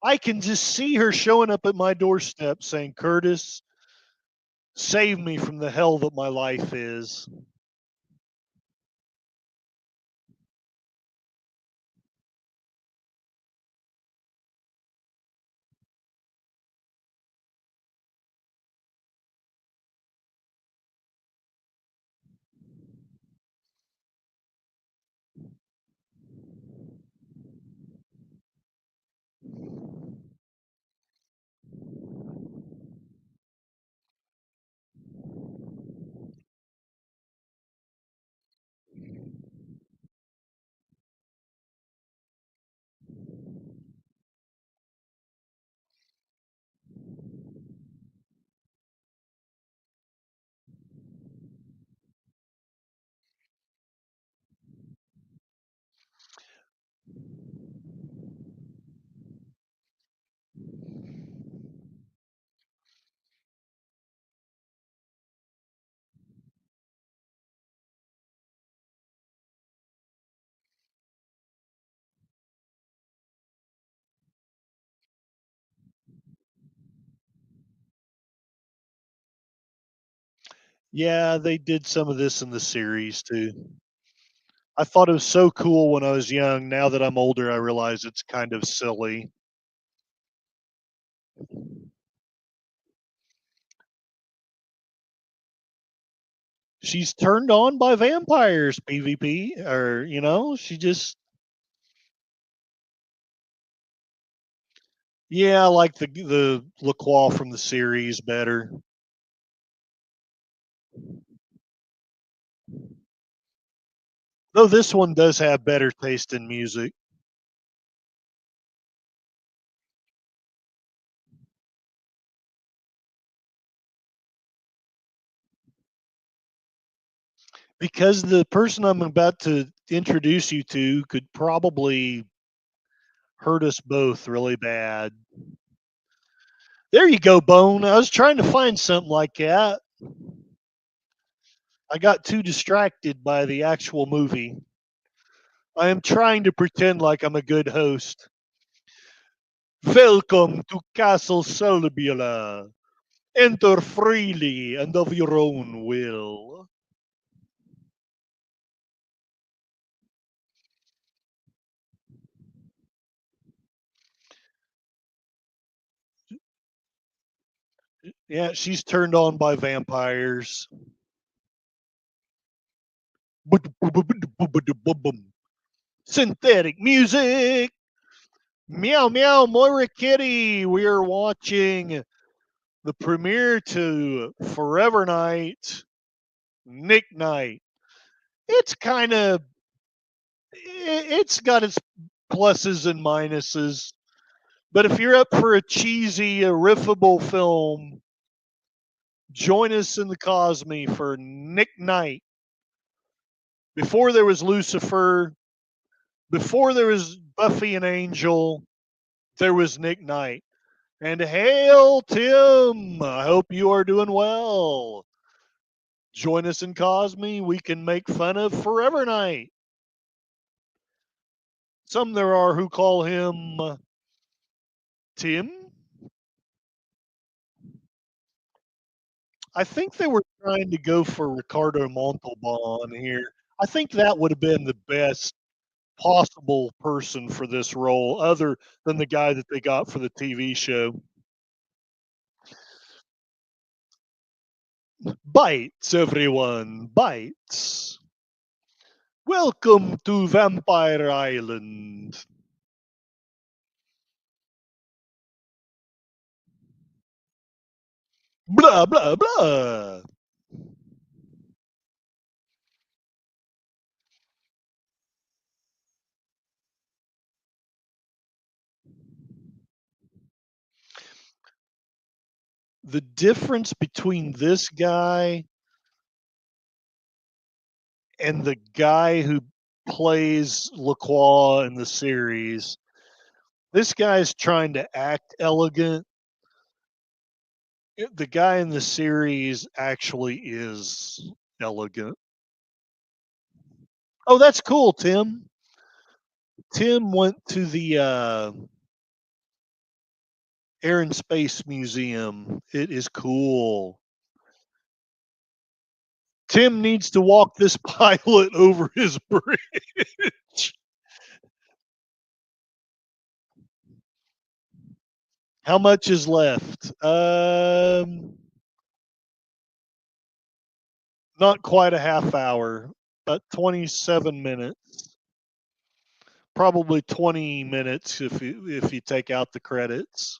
I can just see her showing up at my doorstep saying, Curtis, save me from the hell that my life is. Yeah, they did some of this in the series too. I thought it was so cool when I was young. Now that I'm older, I realize it's kind of silly. She's turned on by vampires, PvP, or, she just, yeah, I like the LaCroix from the series better. Though this one does have better taste in music. Because the person I'm about to introduce you to could probably hurt us both really bad. There you go, Bone. I was trying to find something like that. I got too distracted by the actual movie. I am trying to pretend like I'm a good host. Welcome to Castle Celebula. Enter freely and of your own will. Yeah, she's turned on by vampires. Synthetic music. Meow meow Moira Kitty. We are watching the premiere to Forever Night, Nick Knight. It's kind of it's got its pluses and minuses. But if you're up for a cheesy, riffable film, join us in the Cosmi for Nick Knight. Before there was Lucifer, before there was Buffy and Angel, There was Nick Knight. And hail, Tim! I hope you are doing well. Join us in Cosmi. We can make fun of Forever Night. Some there are who call him Tim. I think they were trying to go for Ricardo Montalban here. I think that would have been the best possible person for this role, other than the guy that they got for the TV show. Bites, everyone, bites. Welcome to Vampire Island. Blah, blah, blah. The difference between this guy and the guy who plays LaCroix in the series, this guy's trying to act elegant. The guy in the series actually is elegant. Oh, that's cool, Tim. Tim went to the Air and Space Museum. It is cool. Tim needs to walk this pilot over his bridge. How much is left? Not quite a half hour, but 27 minutes. Probably 20 minutes if you take out the credits.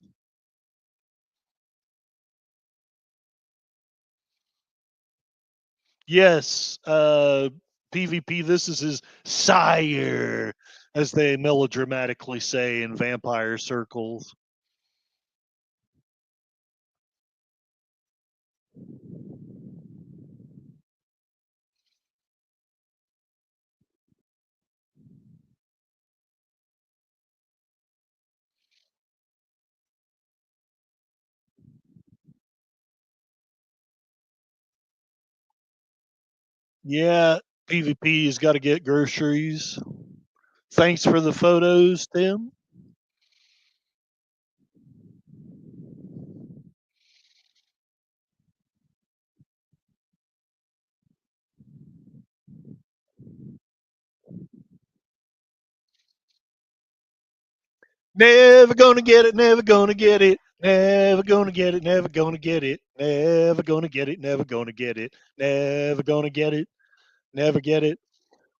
Yes, PvP, this is his sire, as they melodramatically say in vampire circles. Yeah, PvP's got to get groceries. Thanks for the photos, Tim. Never gonna get it, never gonna get it, never gonna get it, never gonna get it, never gonna get it, never gonna get it, never gonna get it, never get it.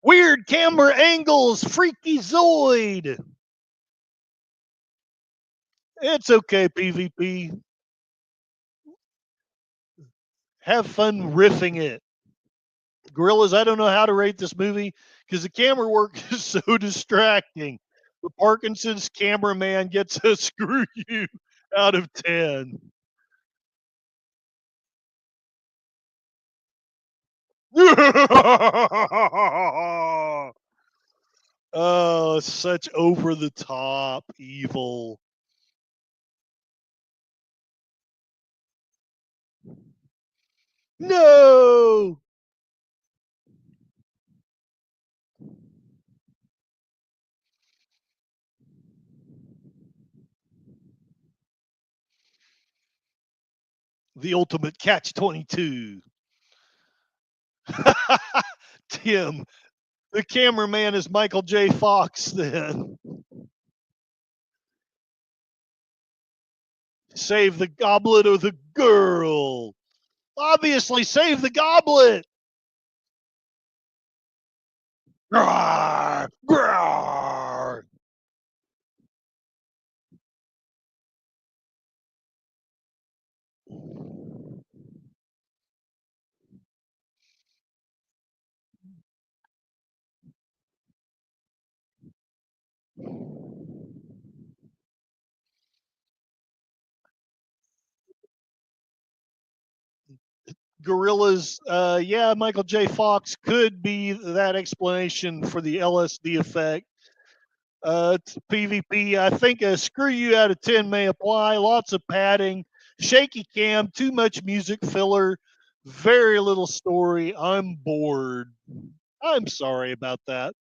Weird camera angles, freaky Zoid. It's okay, PvP. Have fun riffing it. Gorillas, I don't know how to rate this movie because the camera work is so distracting. The Parkinson's cameraman gets a screw you out of 10. Oh, such over the top evil. No. The ultimate catch 22. Tim, the cameraman is Michael J. Fox then. Save the goblet or the girl. Obviously, save the goblet. Rawr, rawr. Gorillas, yeah, Michael J. Fox could be that explanation for the LSD effect. It's PvP. I think a screw you out of 10 may apply. Lots of padding, shaky cam, too much music filler, very little story. I'm bored. I'm sorry about that.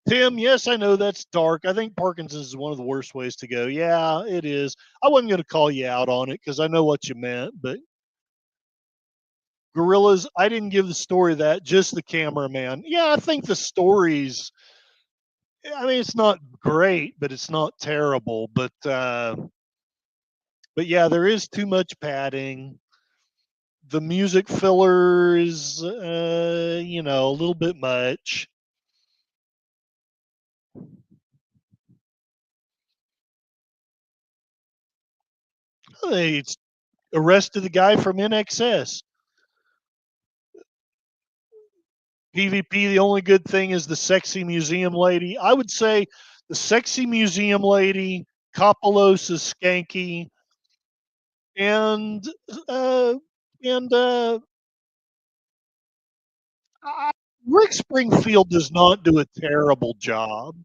Tim, yes, I know that's dark. I think Parkinson's is one of the worst ways to go. Yeah, it is. I wasn't going to call you out on it because I know what you meant, but Gorillas, I didn't give the story that, just the cameraman. Yeah, I think the stories, I mean, it's not great, but it's not terrible. But yeah, there is too much padding. The music filler is, a little bit much. They arrested the guy from NXS. PvP, the only good thing is the sexy museum lady. I would say the sexy museum lady, Kopolos is skanky, and uh, and I- Rick Springfield does not do a terrible job.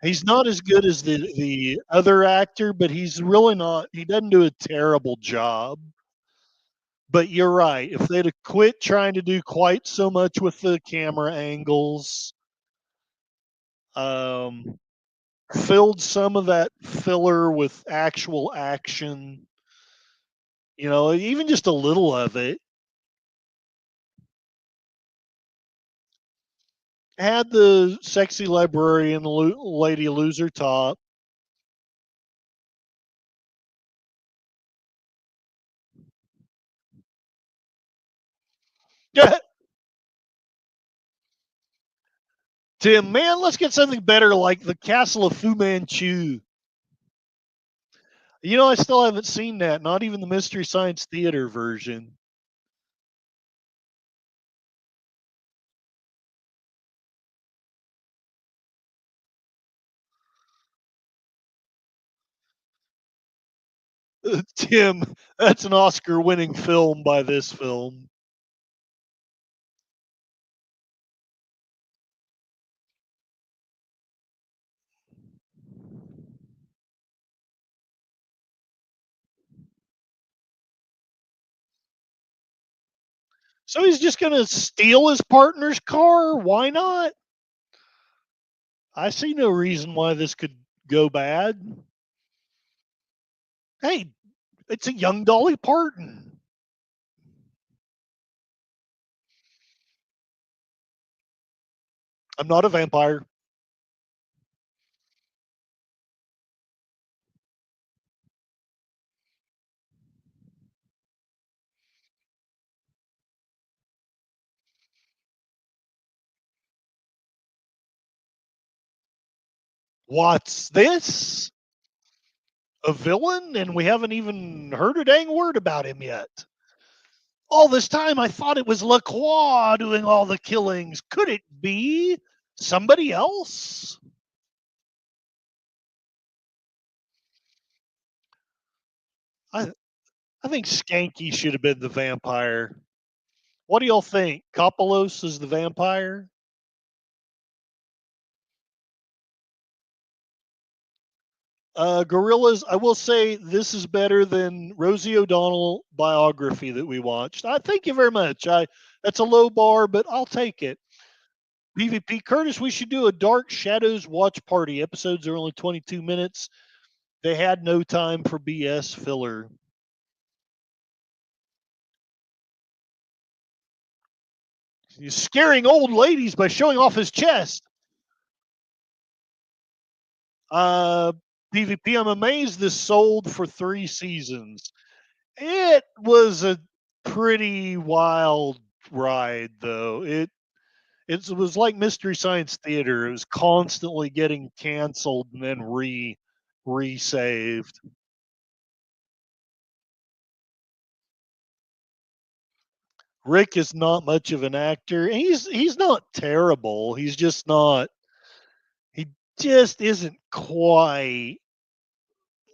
He's not as good as the other actor, but he's really not. He doesn't do a terrible job. But you're right. If they'd have quit trying to do quite so much with the camera angles, um, filled some of that filler with actual action, even just a little of it, had the sexy librarian lady lose her top. Tim, man, let's get something better like the Castle of Fu Manchu. I still haven't seen that, not even the Mystery Science Theater version. Tim, that's an Oscar winning film by this film. So he's just going to steal his partner's car? Why not? I see no reason why this could go bad. Hey, it's a young Dolly Parton. I'm not a vampire. What's this? A villain? And we haven't even heard a dang word about him yet. All this time I thought it was Lacroix doing all the killings. Could it be somebody else? I I think Skanky should have been the vampire. What do y'all think? Kopolos is the vampire? Gorillas, I will say this is better than Rosie O'Donnell biography that we watched. I thank you very much. That's a low bar, but I'll take it. PvP Curtis, we should do a Dark Shadows watch party. Episodes are only 22 minutes. They had no time for BS filler. He's scaring old ladies by showing off his chest. Uh, PvP, I'm amazed this sold for 3 seasons. It was a pretty wild ride, though. It was like Mystery Science Theater. It was constantly getting canceled and then resaved. Rick is not much of an actor. He's not terrible. He's just not. He just isn't quite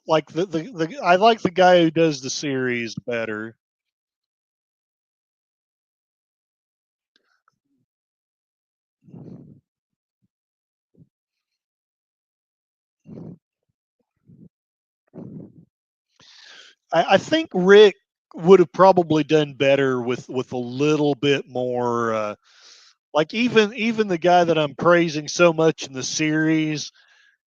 like the. I like the guy who does the series better. I think Rick would have probably done better with a little bit more. Like even the guy that I'm praising so much in the series,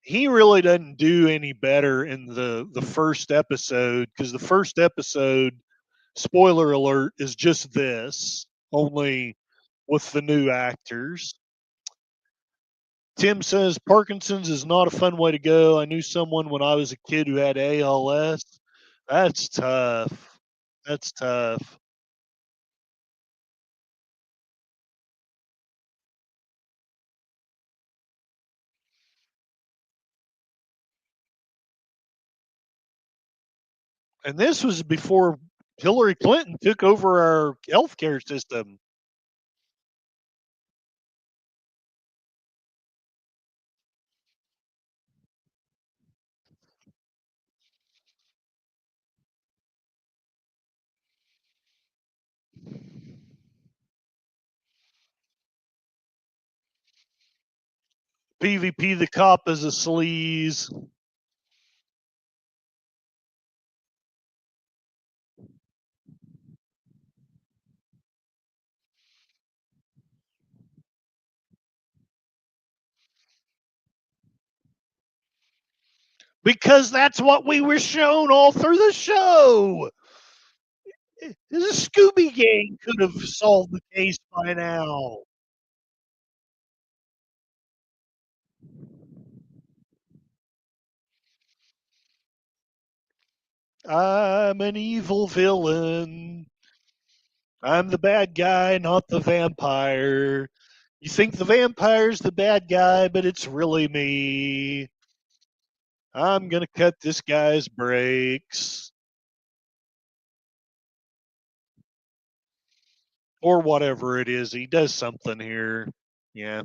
he really doesn't do any better in the first episode, because the first episode, spoiler alert, is just this, only with the new actors. Tim says Parkinson's is not a fun way to go. I knew someone when I was a kid who had ALS. That's tough. That's tough. And this was before Hillary Clinton took over our healthcare system. PvP the cop is a sleaze. Because that's what we were shown all through the show. The Scooby Gang could have solved the case by now. I'm an evil villain. I'm the bad guy, not the vampire. You think the vampire's the bad guy, but it's really me. I'm going to cut this guy's brakes. Or whatever it is. He does something here. Yeah.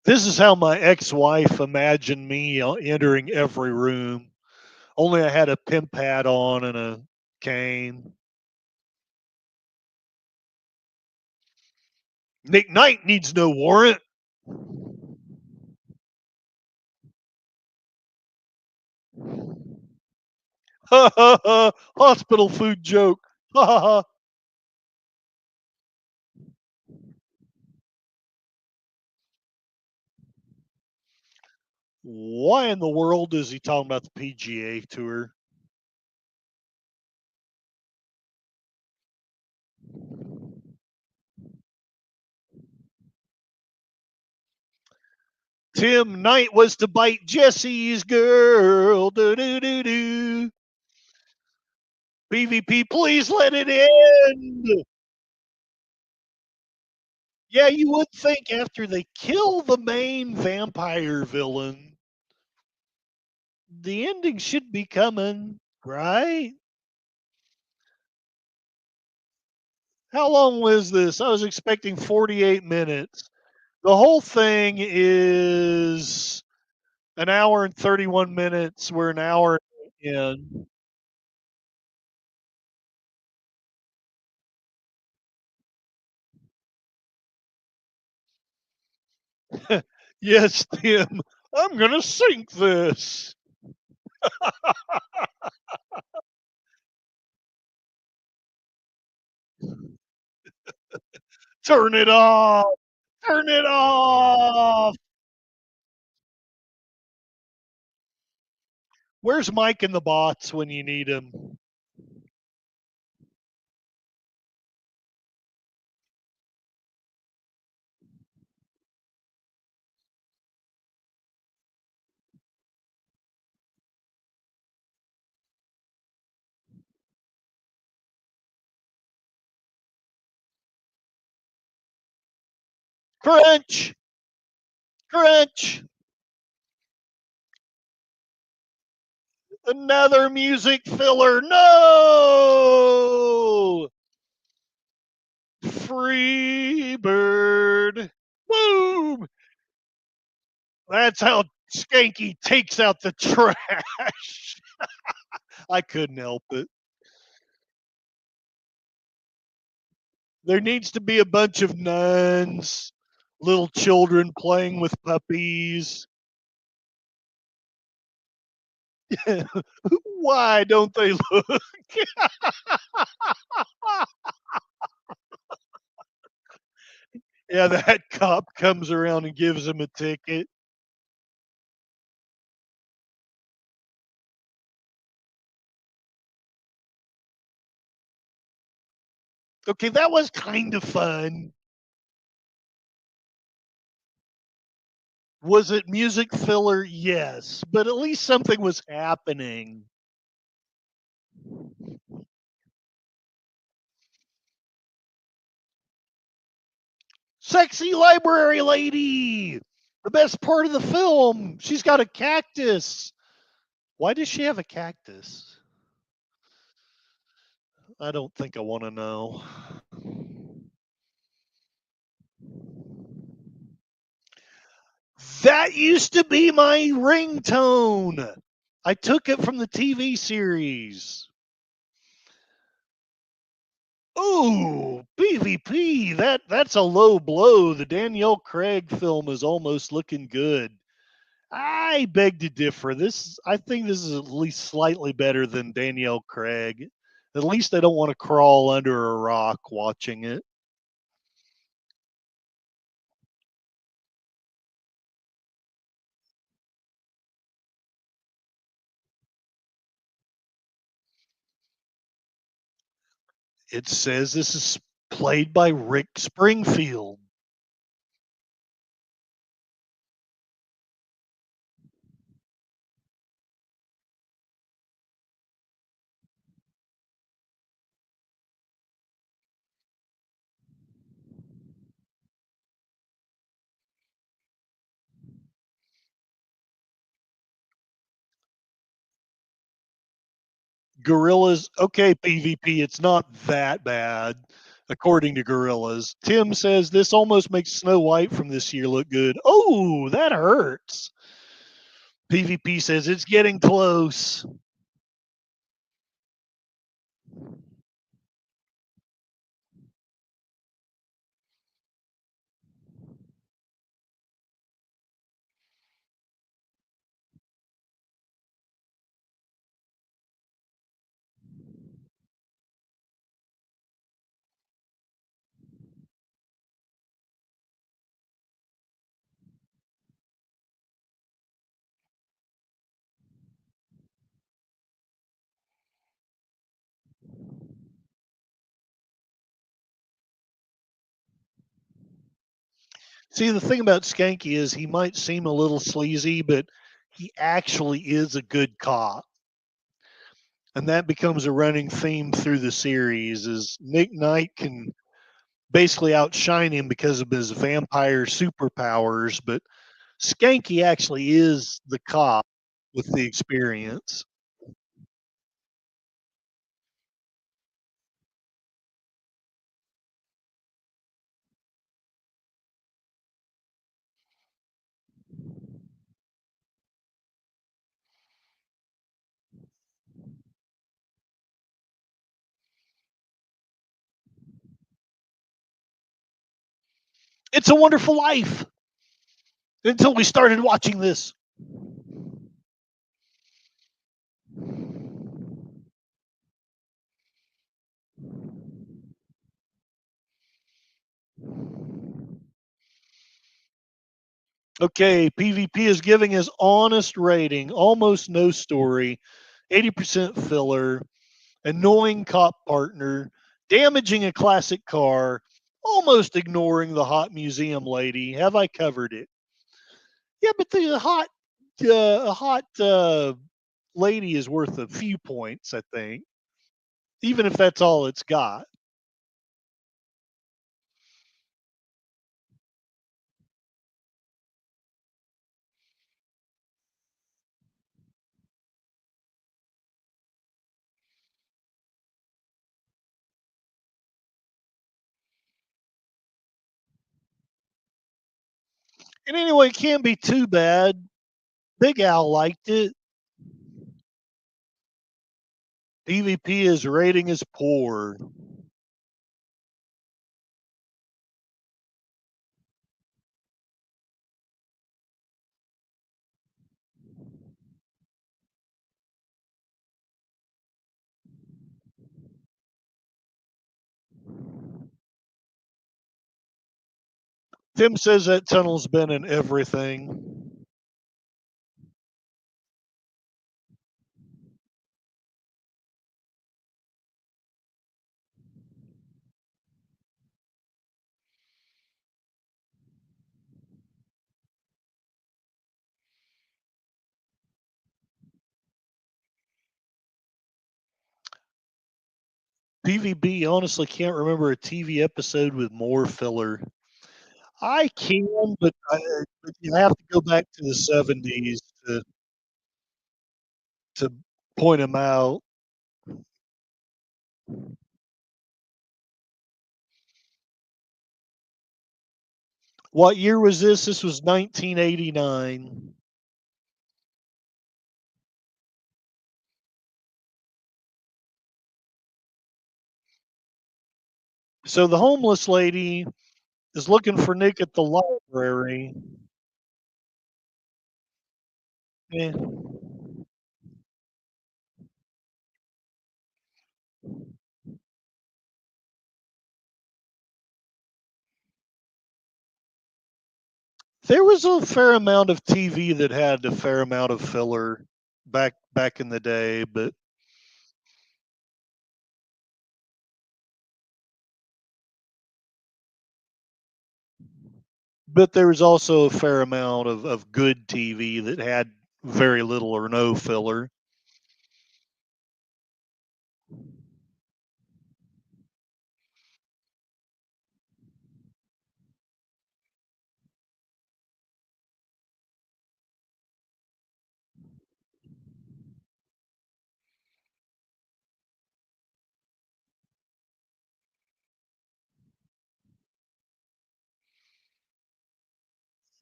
This is how my ex wife imagined me entering every room. Only I had a pimp hat on and a cane. Nick Knight needs no warrant. Ha ha ha. Hospital food joke. Ha ha ha. Why in the world is he talking about the PGA tour? Tim Knight was to bite Jesse's girl. Do do do do. PvP, please let it end. Yeah, you would think after they kill the main vampire villain, the ending should be coming, right? How long was this? I was expecting 48 minutes. The whole thing is an hour and 31 minutes. We're an hour in. Yes, Tim, I'm going to sink this. Turn it off. Turn it off. Where's Mike and the bots when you need him? Crunch. Crunch. Another music filler. No. Free bird. Boom. That's how Skanky takes out the trash. I couldn't help it. There needs to be a bunch of nuns, little children playing with puppies. Why don't they look? Yeah, that cop comes around and gives him a ticket. Okay, that was kind of fun. Was it music filler? Yes, but at least something was happening. Sexy library lady! The best part of the film. She's got a cactus. Why does she have a cactus? I don't think I want to know. That used to be my ringtone. I took it from the TV series. Ooh, PvP. That's a low blow. The Danielle Craig film is almost looking good. I beg to differ. I think this is at least slightly better than Danielle Craig. At least I don't want to crawl under a rock watching it. It says this is played by Rick Springfield. Gorillas, okay, PvP, it's not that bad, according to Gorillas. Tim says this almost makes Snow White from this year look good. Oh, that hurts. PvP says it's getting close. See, the thing about Skanky is he might seem a little sleazy, but he actually is a good cop. And that becomes a running theme through the series is Nick Knight can basically outshine him because of his vampire superpowers, but Skanky actually is the cop with the experience. It's a Wonderful Life until we started watching this. Okay, PvP is giving his honest rating, almost no story, 80% filler, annoying cop partner, damaging a classic car, almost ignoring the hot museum lady. Have I covered it? Yeah, but the hot lady is worth a few points, I think, even if that's all it's got. And anyway, it can't be too bad. Big Al liked it. PvP is rating is poor. Tim says that tunnel's been in everything. PVB honestly can't remember a TV episode with more filler. I can, but you have to go back to the 70s to point them out. What year was this? This was 1989. So the homeless lady is looking for Nick at the library. Eh. There was a fair amount of TV that had a fair amount of filler back in the day, but there was also a fair amount of good TV that had very little or no filler.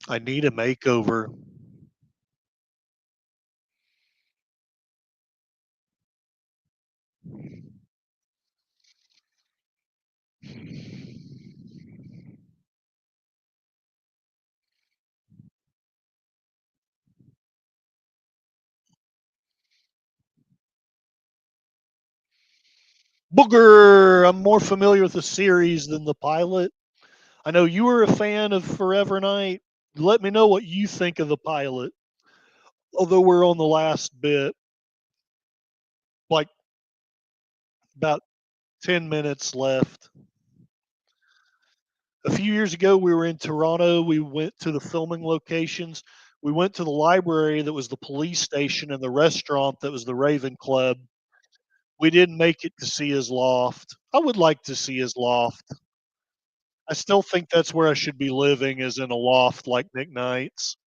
I need a makeover. Booger, I'm more familiar with the series than the pilot. I know you were a fan of Forever Night. Let me know what you think of the pilot. Although we're on the last bit, like about 10 minutes left. A few years ago, we were in Toronto. We went to the filming locations. We went to the library that was the police station and the restaurant that was the Raven Club. We didn't make it to see his loft. I would like to see his loft. I still think that's where I should be living, is in a loft like Nick Knight's.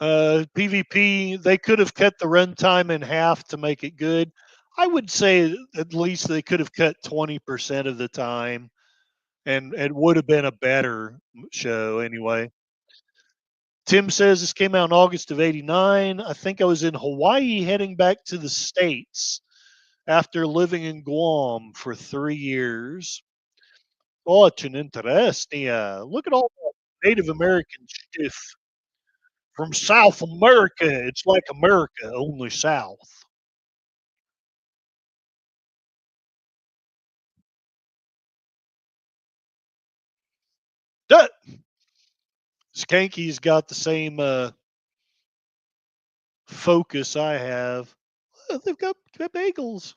PvP, they could have cut the runtime in half to make it good. I would say at least they could have cut 20% of the time, and it would have been a better show anyway. Tim says this came out in August of '89. I think I was in Hawaii heading back to the States after living in Guam for 3 years. Oh, it's an interesting. Look at all that Native American stuff from South America. It's like America, only South. That Skanky's got the same focus I have. They've got bagels.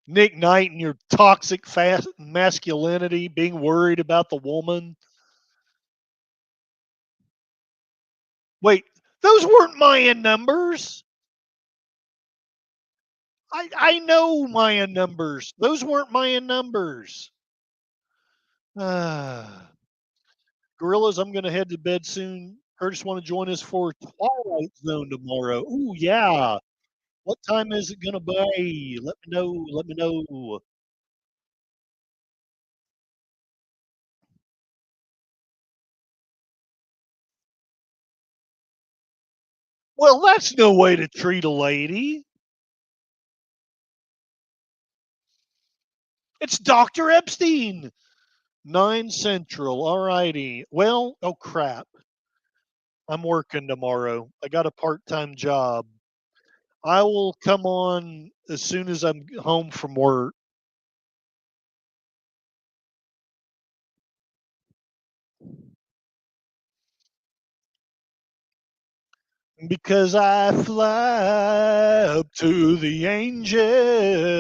Nick Knight and your toxic fast masculinity, being worried about the woman. Wait, those weren't Mayan numbers. I know Mayan numbers. Those weren't Mayan numbers. Gorillas, I'm going to head to bed soon. Curtis, want to join us for Twilight Zone tomorrow? Ooh, yeah. What time is it going to be? Let me know. Let me know. Well, that's no way to treat a lady. It's Dr. Epstein. 9 Central. All righty. Well, oh crap. I'm working tomorrow. I got a part time job. I will come on as soon as I'm home from work. Because I fly up to the angels.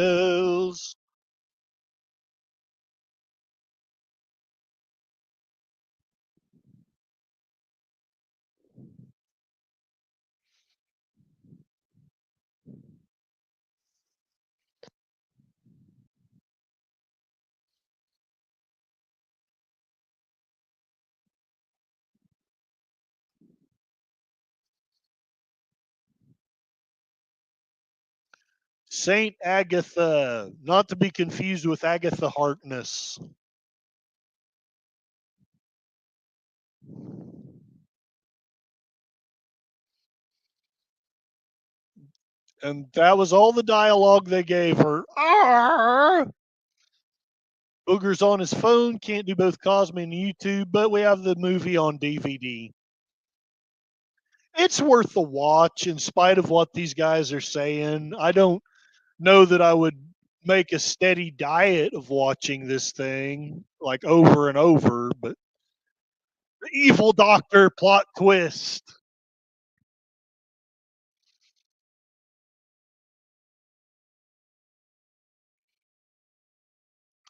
Saint Agatha, not to be confused with Agatha Harkness. And that was all the dialogue they gave her. Arr! Booger's on his phone, can't do both Cosmi and YouTube, but we have the movie on DVD. It's worth the watch in spite of what these guys are saying. I don't know that I would make a steady diet of watching this thing like over and over, but the evil doctor plot twist.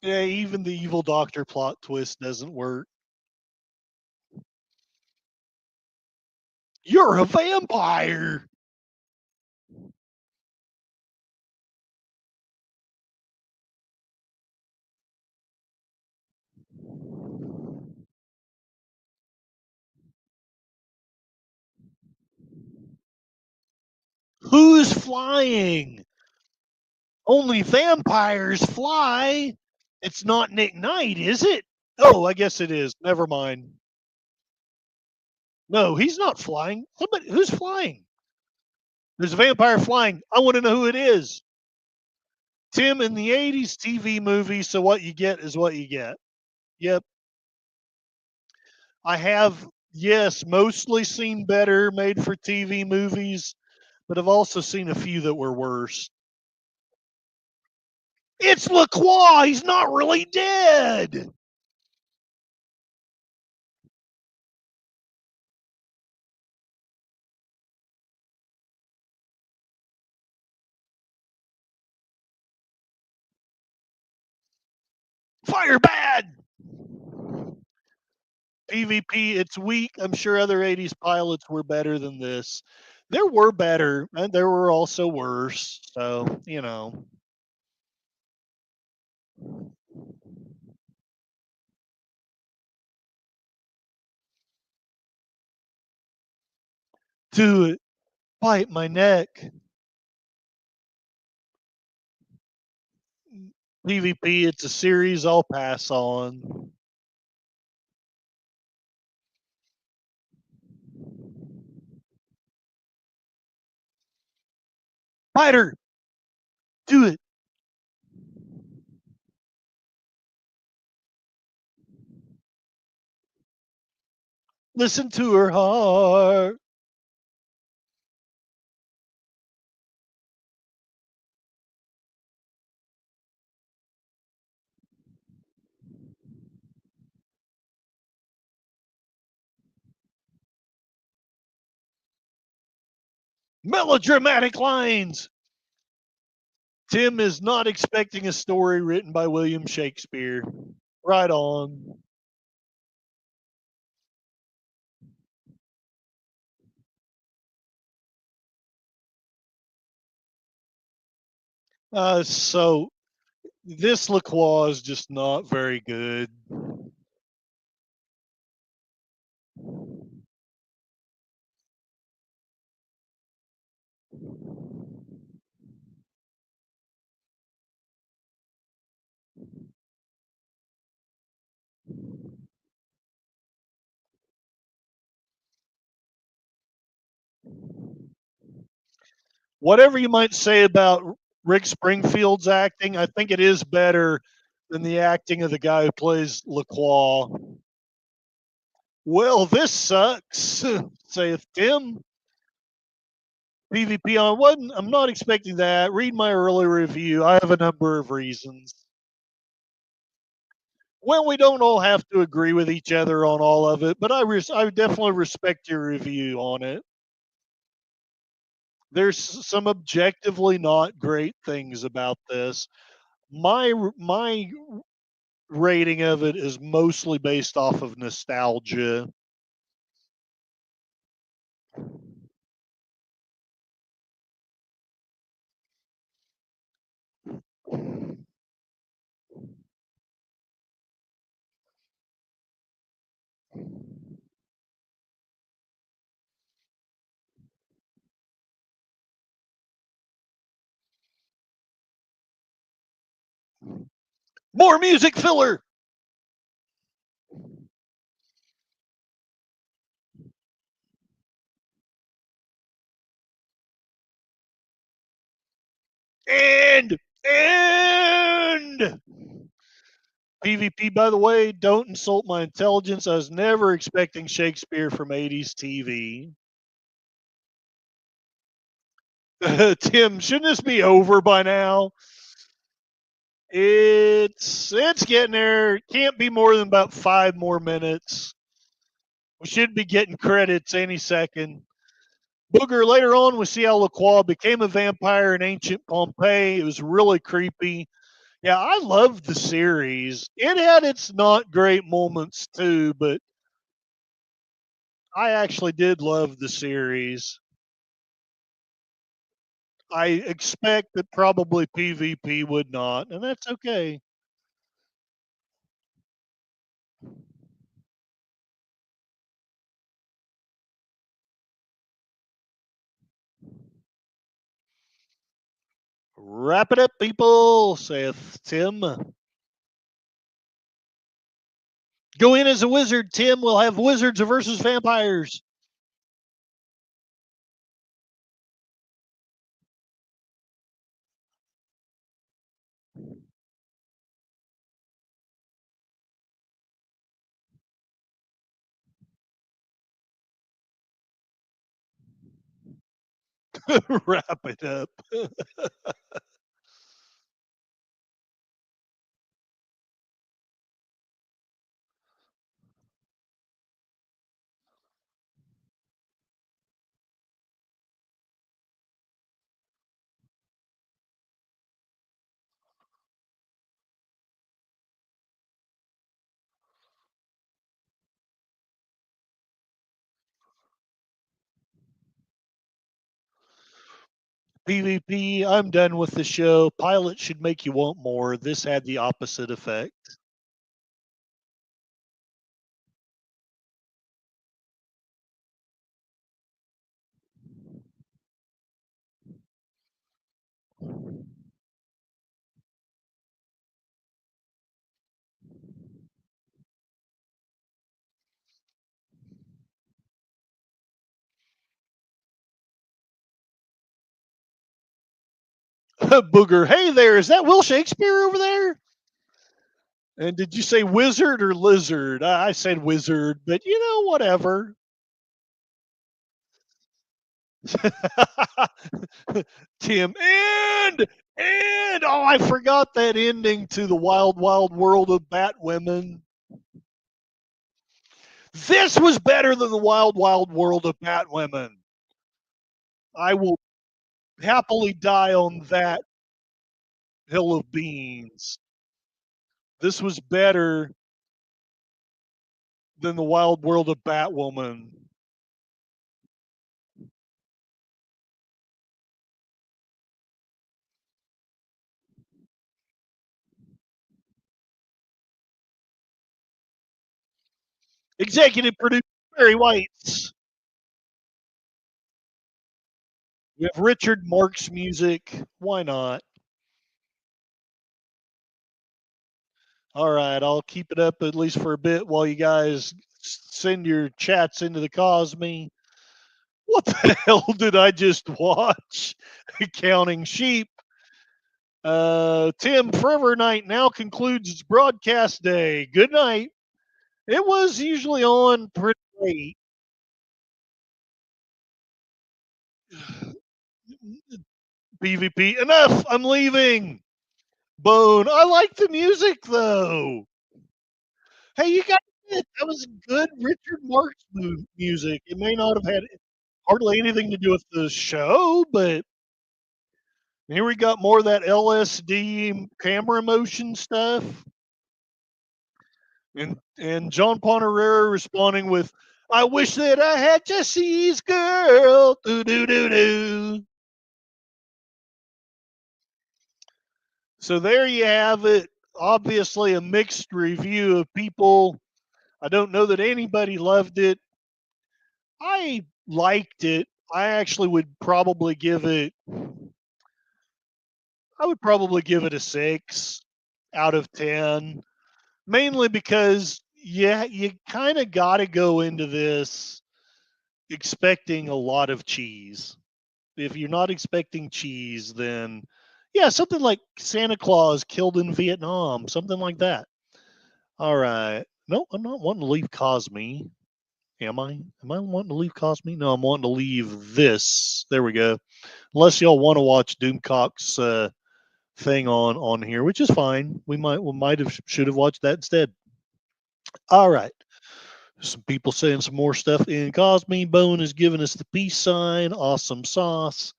Yeah, even the evil doctor plot twist doesn't work. You're a vampire. Who's flying? Only vampires fly. It's not Nick Knight, is it? Oh, I guess it is. Never mind. No, he's not flying. Somebody who's flying? There's a vampire flying. I want to know who it is. Tim, in the 80s TV movie, so what you get is what you get. Yep. I have, yes, mostly seen better made for TV movies, but I've also seen a few that were worse. It's LaCroix. He's not really dead. Fire bad. PvP, it's weak. I'm sure other 80s pilots were better than this. There were better, and there were also worse. So, you know. Do it. Bite my neck. PvP, it's a series I'll pass on. Bite her. Do it. Listen to her heart. Melodramatic lines. Tim is not expecting a story written by William Shakespeare. Right on. So this LaCroix is just not very good. Whatever you might say about Rick Springfield's acting, I think it is better than the acting of the guy who plays LaCroix. Well, this sucks, saith Tim. PvP on wasn't. I'm not expecting that. Read my early review. I have a number of reasons. Well, we don't all have to agree with each other on all of it, but I definitely respect your review on it. There's some objectively not great things about this. My rating of it is mostly based off of nostalgia. More music filler. And PvP, by the way, don't insult my intelligence. I was never expecting Shakespeare from 80s TV. Tim, shouldn't this be over by now? It's getting there. Can't be more than about 5 more minutes. We should be getting credits any second. Booger, later on, we see how Lacroix became a vampire in ancient Pompeii. It was really creepy. Yeah, I loved the series. It had its not great moments too, but I actually did love the series. I expect that probably PvP would not, and that's okay. Wrap it up, people, saith Tim. Go in as a wizard, Tim. We'll have wizards versus vampires. Wrap it up. PvP, I'm done with the show. Pilot should make you want more. This had the opposite effect. Booger, hey there, is that Will Shakespeare over there? And did you say wizard or lizard? I said wizard, but whatever. Tim, and oh, I forgot that ending to the Wild Wild World of Batwomen. This was better than the Wild Wild World of Batwomen. I will happily die on that hill of beans. This was better than the Wild World of Batwoman. Executive producer Barry White's. We have Richard Marx music. Why not? All right, I'll keep it up at least for a bit while you guys send your chats into the Cosmi. What the hell did I just watch? Counting sheep. Tim, Forever Night now concludes its broadcast day. Good night. It was usually on pretty late. PvP, enough! I'm leaving. Bone. I like the music though. Hey, you got it. That was good Richard Marx music. It may not have had hardly anything to do with the show, but here we got more of that LSD camera motion stuff. And John Ponterera responding with, "I wish that I had Jesse's girl." Do do do do. So there you have it. Obviously, a mixed review of people. I don't know that anybody loved it. I liked it. I actually would probably give it. I would probably give it a 6 out of 10. Mainly because, yeah, you kind of got to go into this expecting a lot of cheese. If you're not expecting cheese, then yeah, something like Santa Claus killed in Vietnam, something like that. All right. No, I'm not wanting to leave Cosme. Am I? Am I wanting to leave Cosme? No, I'm wanting to leave this. There we go. Unless y'all want to watch Doomcock's thing on here, which is fine. We might have should have watched that instead. All right. Some people saying some more stuff in Cosme. Bone is giving us the peace sign. Awesome sauce.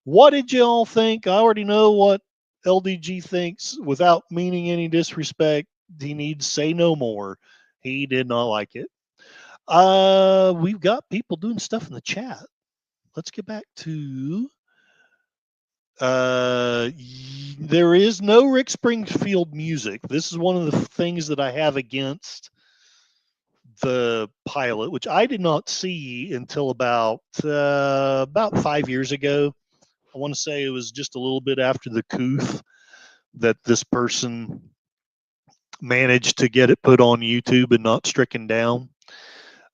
What did y'all think? I already know what LDG thinks without meaning any disrespect. He needs say no more. He did not like it. We've got people doing stuff in the chat. Let's get back to there is no Rick Springfield music. This is one of the things that I have against the pilot, which I did not see until about 5 years ago. I want to say it was just a little bit after the Couth that this person managed to get it put on YouTube and not stricken down.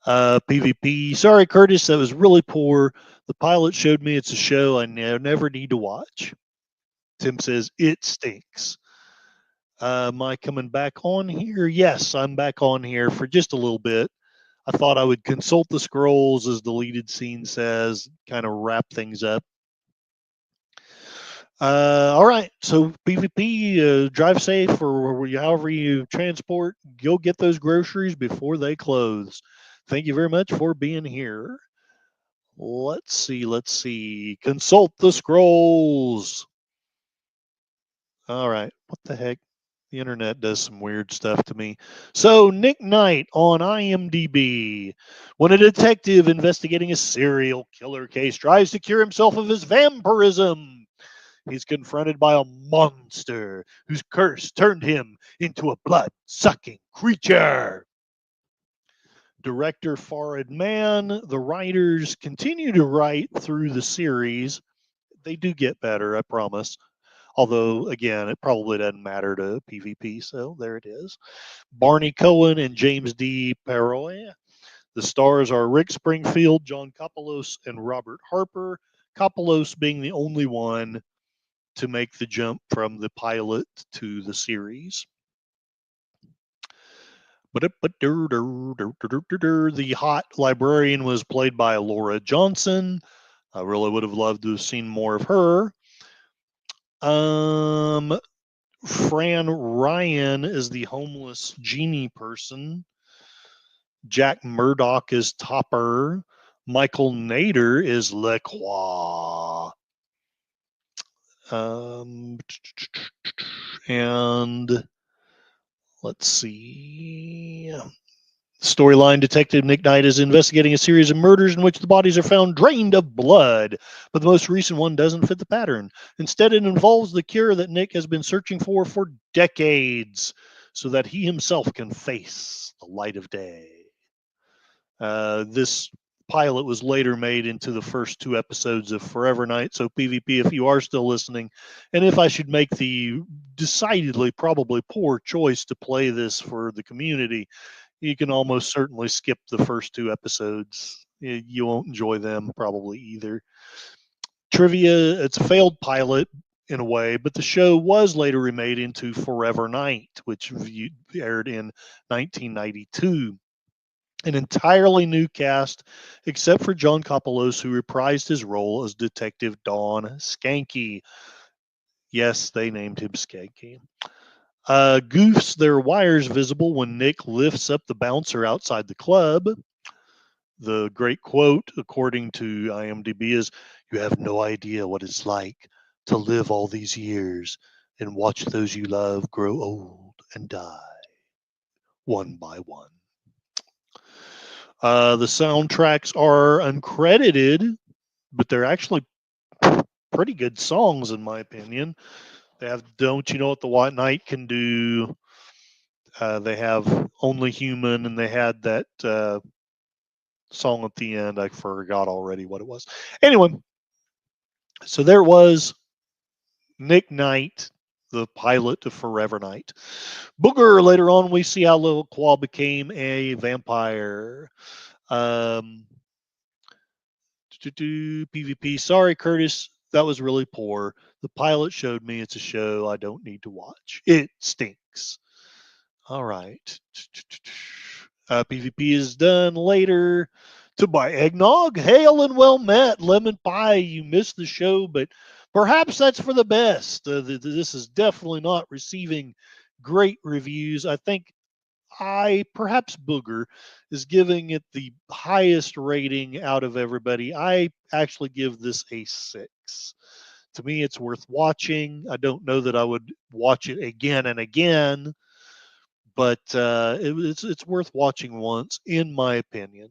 PvP. Sorry, Curtis, that was really poor. The pilot showed me it's a show I never need to watch. Tim says, it stinks. Am I coming back on here? Yes, I'm back on here for just a little bit. I thought I would consult the scrolls, as the deleted scene says, kind of wrap things up. All right, so PvP, drive safe, or however you transport. Go get those groceries before they close. Thank you very much for being here. Let's see. Consult the scrolls. All right, what the heck? The internet does some weird stuff to me. So, Nick Knight on IMDb. When a detective investigating a serial killer case tries to cure himself of his vampirism, he's confronted by a monster whose curse turned him into a blood-sucking creature. Director Farid Mann. The writers continue to write through the series. They do get better, I promise. Although, again, it probably doesn't matter to PvP, so there it is. Barney Cohen and James D. Paroy. The stars are Rick Springfield, John Kopelos, and Robert Harper. Kopelos being the only one to make the jump from the pilot to the series. The hot librarian was played by Laura Johnson. I really would have loved to have seen more of her. Fran Ryan is the homeless genie person. Jack Murdoch is Topper. Michael Nader is LeCroix. And let's see. Storyline: Detective Nick Knight is investigating a series of murders in which the bodies are found drained of blood, but the most recent one doesn't fit the pattern. Instead, it involves the cure that Nick has been searching for decades, so that he himself can face the light of day. This pilot was later made into the first 2 episodes of Forever Night. So PvP, if you are still listening, and if I should make the decidedly probably poor choice to play this for the community, you can almost certainly skip the first 2 episodes. You won't enjoy them probably either. Trivia: it's a failed pilot in a way, but the show was later remade into Forever Night, which aired in 1992. An entirely new cast, except for John Copolos, who reprised his role as Detective Don Skanky. Yes, they named him Skanky. Goofs, there are wires visible when Nick lifts up the bouncer outside the club. The great quote, according to IMDb, is, "You have no idea what it's like to live all these years and watch those you love grow old and die one by one." The soundtracks are uncredited, but they're actually pretty good songs, in my opinion. They have "Don't You Know What the White Knight Can Do." They have "Only Human," and they had that song at the end. I forgot already what it was. Anyway, so there was Nick Knight, the pilot of Forever Knight. Booger, later on, we see how Little Claw became a vampire. PvP. Sorry, Curtis. That was really poor. The pilot showed me it's a show I don't need to watch. It stinks. All right. PvP is done later. To buy eggnog, hail and well met. Lemon pie, you missed the show, but perhaps that's for the best. This is definitely not receiving great reviews. I think perhaps Booger is giving it the highest rating out of everybody. I actually give this a 6. To me, it's worth watching. I don't know that I would watch it again and again, but it's worth watching once, in my opinion.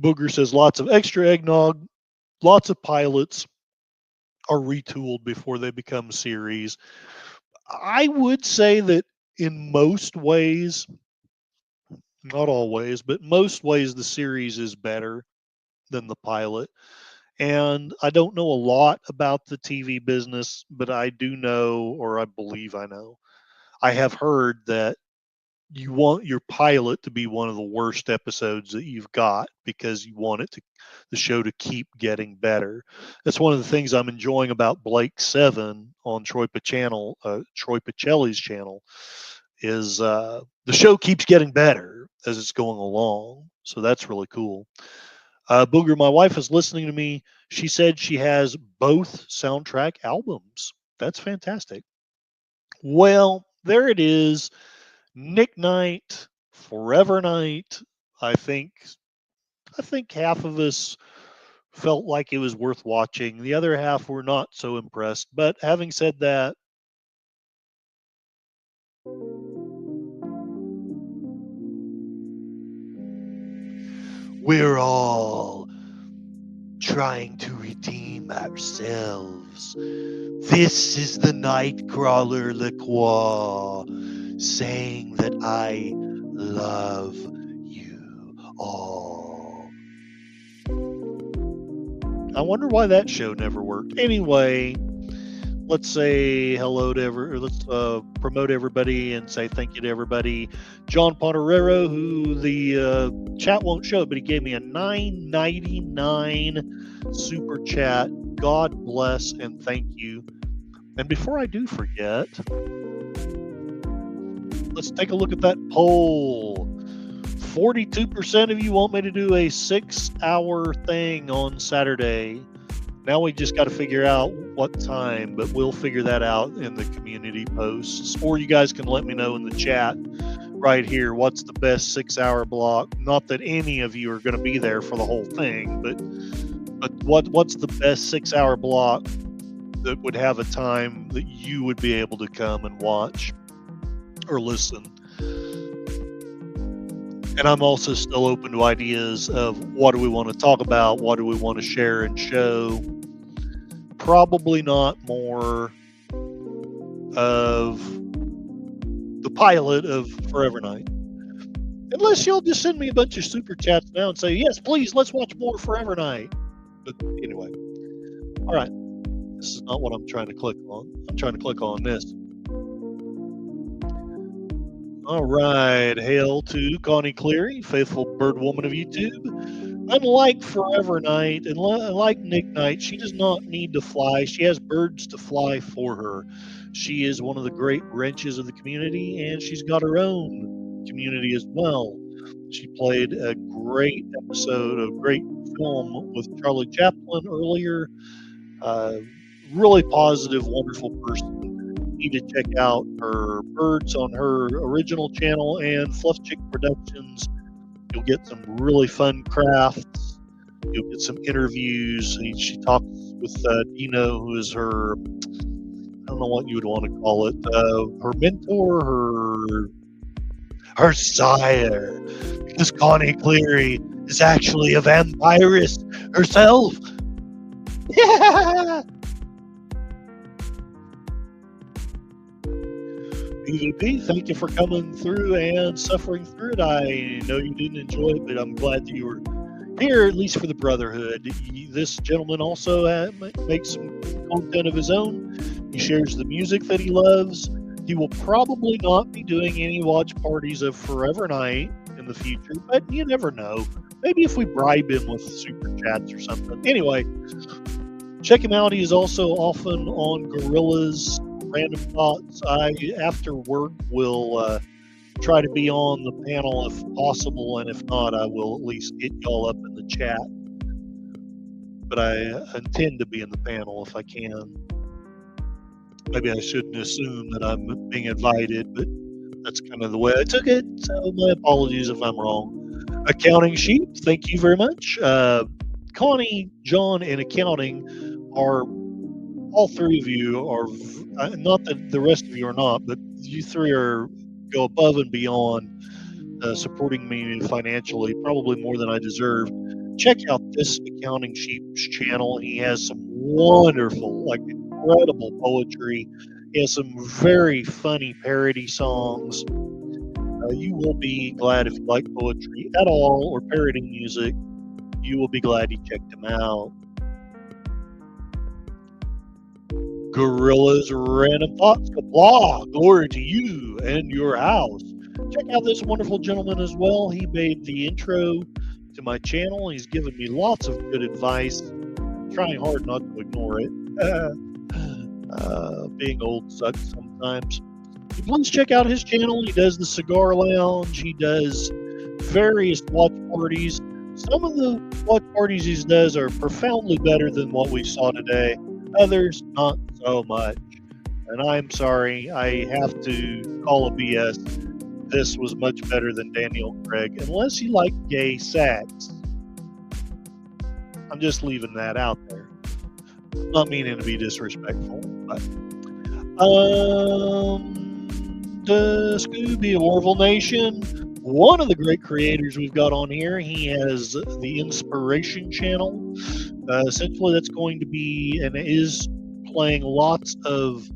Booger says lots of extra eggnog, lots of pilots are retooled before they become series. I would say that in most ways, not always, but most ways, the series is better than the pilot. And I don't know a lot about the TV business, but I do know, or I believe I know, I have heard that you want your pilot to be one of the worst episodes that you've got because you want the show to keep getting better. That's one of the things I'm enjoying about Blake 7 on Troy Pacelli's channel is the show keeps getting better as it's going along. So that's really cool. Booger, my wife is listening to me. She said she has both soundtrack albums. That's fantastic. Well, there it is. Nick Knight, Forever Knight. I think half of us felt like it was worth watching. The other half were not so impressed. But having said that, we're all trying to redeem ourselves. This is the Nightcrawler Liqueur saying that I love you all. I wonder why that show never worked. Anyway, let's say hello to let's promote everybody and say thank you to everybody. John Ponterero, who the chat won't show, but he gave me a $9.99 super chat. God bless and thank you. And before I do forget, let's take a look at that poll. 42% of you want me to do a 6-hour thing on Saturday. Now we just got to figure out what time, but we'll figure that out in the community posts. Or you guys can let me know in the chat right here what's the best 6-hour block. Not that any of you are going to be there for the whole thing, but what's the best 6-hour block that would have a time that you would be able to come and watch or listen. And I'm also still open to ideas of what do we want to talk about, what do we want to share and show. Probably not more of the pilot of Forever Knight. Unless you'll just send me a bunch of super chats now and say, yes, please, let's watch more Forever Knight. But anyway, all right. This is not what I'm trying to click on. I'm trying to click on this. All right. Hail to Connie Cleary, faithful bird woman of YouTube. Unlike Forever Knight and like Nick Knight, she does not need to fly. She has birds to fly for her. She is one of the great wrenches of the community, and she's got her own community as well. She played a great episode, a great film with Charlie Chaplin earlier. Really positive, wonderful person. You need to check out her birds on her original channel and Fluff Chick Productions. You'll get some really fun crafts. You'll get some interviews. She talks with Dino, who is her, I don't know what you would want to call it, her mentor, her sire, because Connie Cleary is actually a vampirist herself. Yeah. PvP, thank you for coming through and suffering through it. I know you didn't enjoy it, but I'm glad that you were here, at least for the Brotherhood. This gentleman also makes some content of his own. He shares the music that he loves. He will probably not be doing any watch parties of Forever Night in the future, but you never know. Maybe if we bribe him with super chats or something. Anyway, check him out. He is also often on Gorilla's Random Thoughts. I, after work, will try to be on the panel if possible, and if not, I will at least get y'all up in the chat. But I intend to be in the panel if I can. Maybe I shouldn't assume that I'm being invited, but that's kind of the way I took it, so my apologies if I'm wrong. Accounting Sheep, thank you very much. Connie, John, and Accounting are, all three of you are, not that the rest of you are not, but you three go above and beyond supporting me financially, probably more than I deserve. Check out this Accounting Sheep's channel. He has some wonderful, like incredible poetry. He has some very funny parody songs. You will be glad if you like poetry at all or parodying music. You will be glad you checked him out. Gorilla's Random Thoughts, blah, glory to you and your house. Check out this wonderful gentleman as well. He made the intro to my channel. He's given me lots of good advice. I'm trying hard not to ignore it. Being old sucks sometimes. Please check out his channel. He does the Cigar Lounge. He does various watch parties. Some of the watch parties he does are profoundly better than what we saw today. Others, not so much. And I'm sorry, I have to call a BS. This was much better than Daniel Craig, unless you like gay sex. I'm just leaving that out there. Not meaning to be disrespectful, but the Scooby Orville Nation, one of the great creators we've got on here. He has the Inspiration channel. Essentially, that's going to be and is playing lots of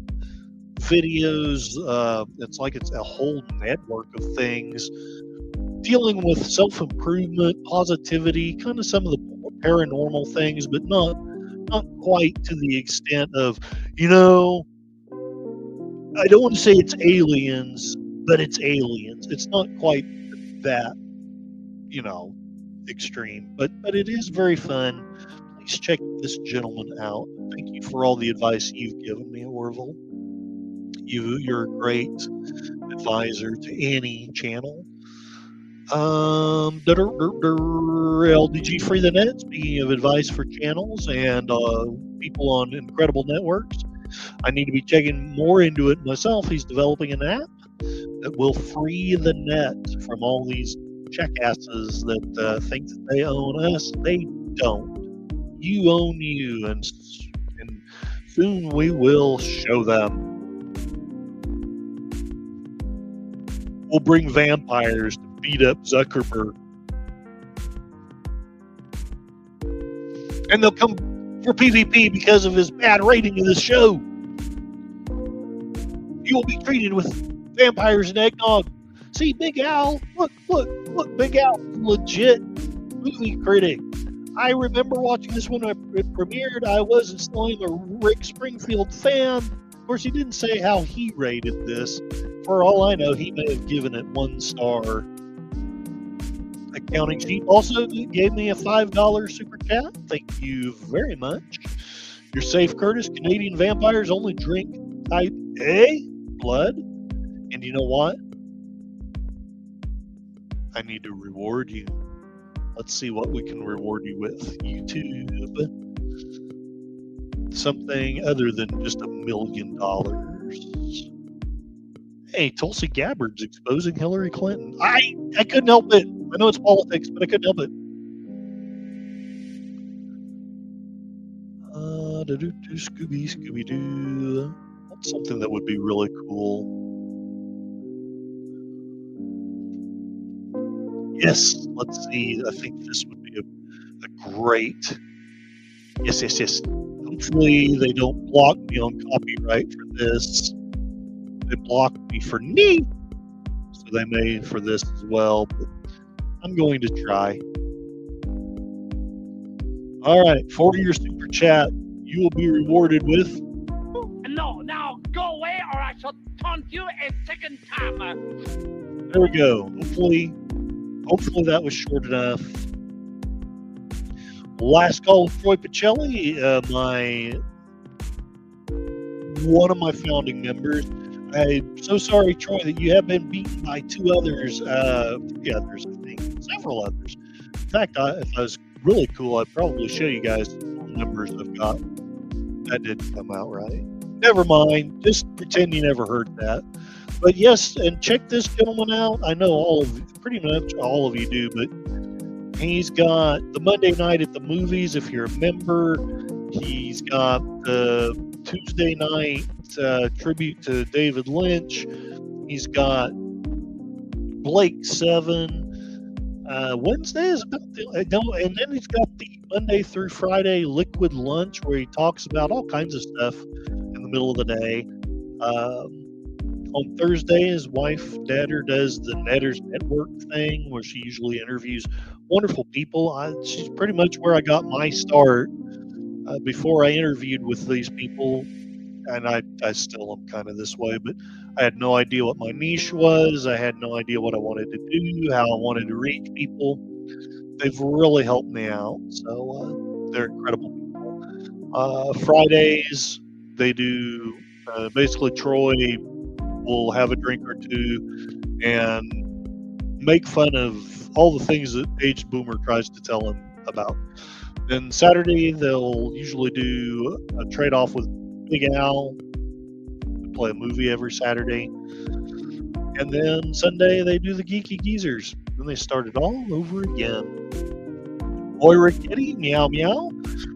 videos. It's like it's a whole network of things dealing with self-improvement, positivity, kind of some of the paranormal things, but not quite to the extent of, I don't want to say it's aliens, but it's aliens. It's not quite that, extreme, but it is very fun. Please check this gentleman out. Thank you for all the advice you've given me, Orville. You're a great advisor to any channel. LDG Free the Net, speaking of advice for channels and people on incredible networks, I need to be checking more into it myself. He's developing an app that will free the net from all these jackasses that think that they own us. They don't. You own you, and soon we will show them. We'll bring vampires to beat up Zuckerberg. And they'll come for PvP because of his bad rating of this show. You will be treated with vampires and eggnog. See, Big Al, look, Big Al, legit movie critic. I remember watching this when it premiered. I was installing a Rick Springfield fan. Of course, he didn't say how he rated this. For all I know, he may have given it 1 star. Accounting Sheep also gave me a $5 super chat. Thank you very much. You're safe, Curtis. Canadian vampires only drink type A blood. And you know what? I need to reward you. Let's see what we can reward you with. YouTube. Something other than just $1 million. Hey, Tulsi Gabbard's exposing Hillary Clinton. I couldn't help it. I know it's politics, but I couldn't help it. Scooby-Doo. That's something that would be really cool. Yes, let's see. I think this would be a great. Yes. Hopefully they don't block me on copyright for this. They blocked me for knee, so they may for this as well. But I'm going to try. All right, for your super chat, you will be rewarded with. No, now go away, or I shall taunt you a second time. There we go. Hopefully that was short enough. Last call with Troy Pacelli, one of my founding members. I'm so sorry, Troy, that you have been beaten by several others, I think. Several others. In fact, if I was really cool, I'd probably show you guys the numbers I've got. That didn't come out right. Never mind. Just pretend you never heard that. But yes, and check this gentleman out. I know pretty much all of you do, but he's got the Monday night at the movies if you're a member. He's got the Tuesday night tribute to David Lynch. He's got Blake 7. Wednesday is about and then he's got the Monday through Friday liquid lunch where he talks about all kinds of stuff in the middle of the day. On Thursday, his wife Netter does the Netter's Network thing where she usually interviews wonderful people. She's pretty much where I got my start before I interviewed with these people. And I still am kind of this way, but I had no idea what my niche was. I had no idea what I wanted to do, how I wanted to reach people. They've really helped me out. So they're incredible people. Fridays, they do basically Troy will have a drink or two and make fun of all the things that Aged Boomer tries to tell him about. Then Saturday, they'll usually do a trade-off with Big Al. We play a movie every Saturday. And then Sunday, they do the Geeky Geezers. Then they start it all over again. Moira Kitty, meow meow.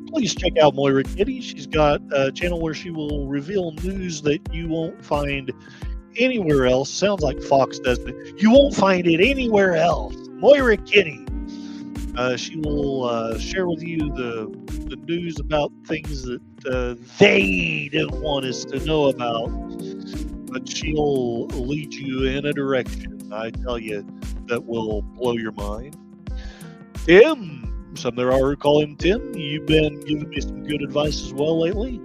Please check out Moira Kitty. She's got a channel where she will reveal news that you won't find anywhere else. Sounds like Fox does, but you won't find it anywhere else. Moira Kitty. She will share with you the news about things that they don't want us to know about, but she'll lead you in a direction, I tell you, that will blow your mind. Tim, some there are who call him Tim. You've been giving me some good advice as well lately.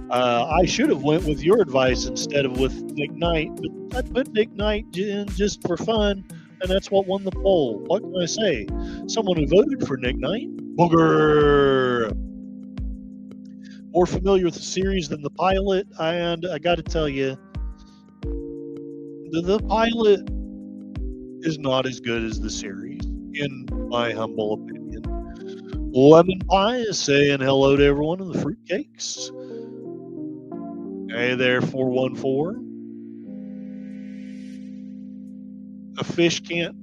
I should have went with your advice instead of with Nick Knight, but I put Nick Knight in just for fun, and that's what won the poll. What can I say? Someone who voted for Nick Knight? Booger! More familiar with the series than the pilot, and I got to tell you, the pilot is not as good as the series, in my humble opinion. Lemon Pie is saying hello to everyone in the fruitcakes. Hey there, 414. A fish can't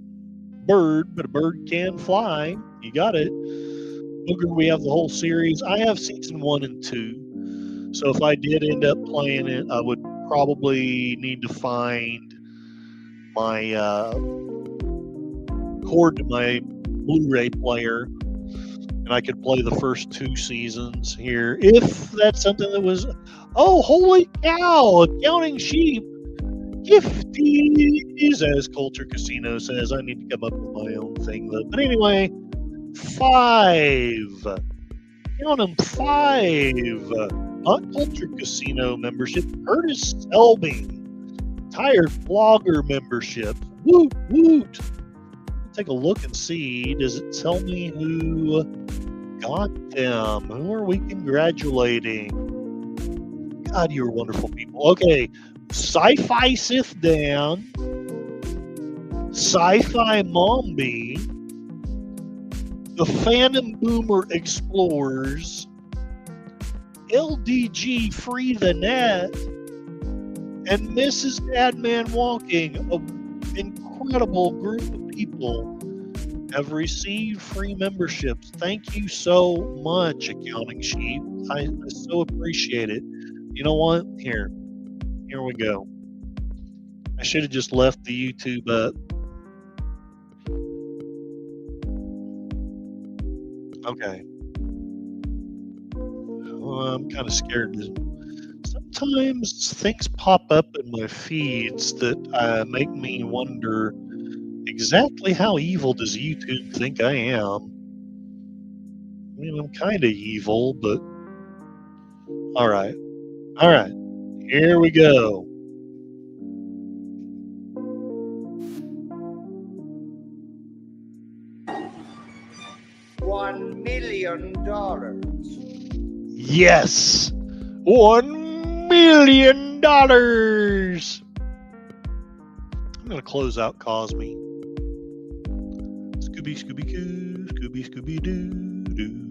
bird, but a bird can fly. You got it. Booger, we have the whole series. I have season 1 and 2. So if I did end up playing it, I would probably need to find my cord to my Blu-ray player, and I could play the first 2 seasons here. If that's something that was, oh, holy cow, Accounting Sheep. Gifties, as Culture Casino says. I need to come up with my own thing, though. But anyway, 5. Count them, 5. Not Culture Casino membership. Curtis Selby. Tired Blogger membership. Woot, woot. Take a look and see. Does it tell me who got them? Who are we congratulating? God, you're wonderful people. Okay. Sci-Fi Sith Dan, Sci-Fi Mombi, the Phantom Boomer Explorers, LDG Free the Net, and Mrs. Dadman Walking, an incredible group of people have received free memberships. Thank you so much, Accounting Sheep. I so appreciate it. You know what? Here we go. I should have just left the YouTube up. Okay. I'm kind of scared. Sometimes things pop up in my feeds that make me wonder exactly how evil does YouTube think I am. I mean, I'm kind of evil, but all right. Here we go. $1 million. Yes, $1 million. I'm gonna close out Cosmi. Scooby, Scooby, Coo, Scooby, Scooby, Doo, Doo.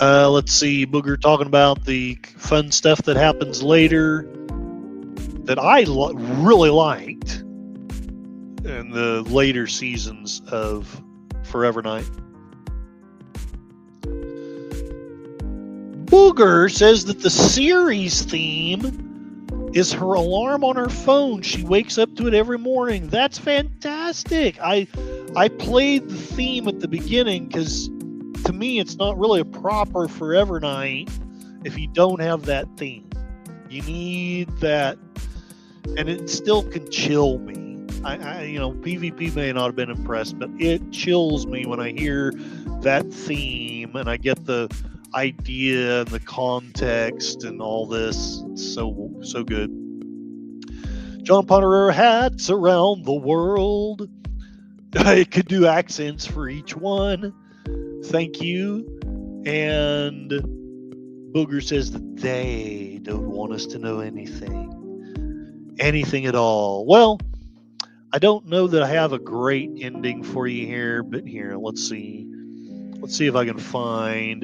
Let's see, Booger talking about the fun stuff that happens later that I really liked in the later seasons of Forever Night. Booger says that the series theme is her alarm on her phone. She wakes up to it every morning. That's fantastic. I played the theme at the beginning because to me it's not really a proper Forever Night if you don't have that theme. You need that, and it still can chill me. PvP may not have been impressed, but it chills me when I hear that theme and I get the idea and the context and all this. It's so good. John Potter hats around the world. It could do accents for each one. Thank you. And Booger says that they don't want us to know anything at all. Well, I don't know that I have a great ending for you here, but here, let's see if I can find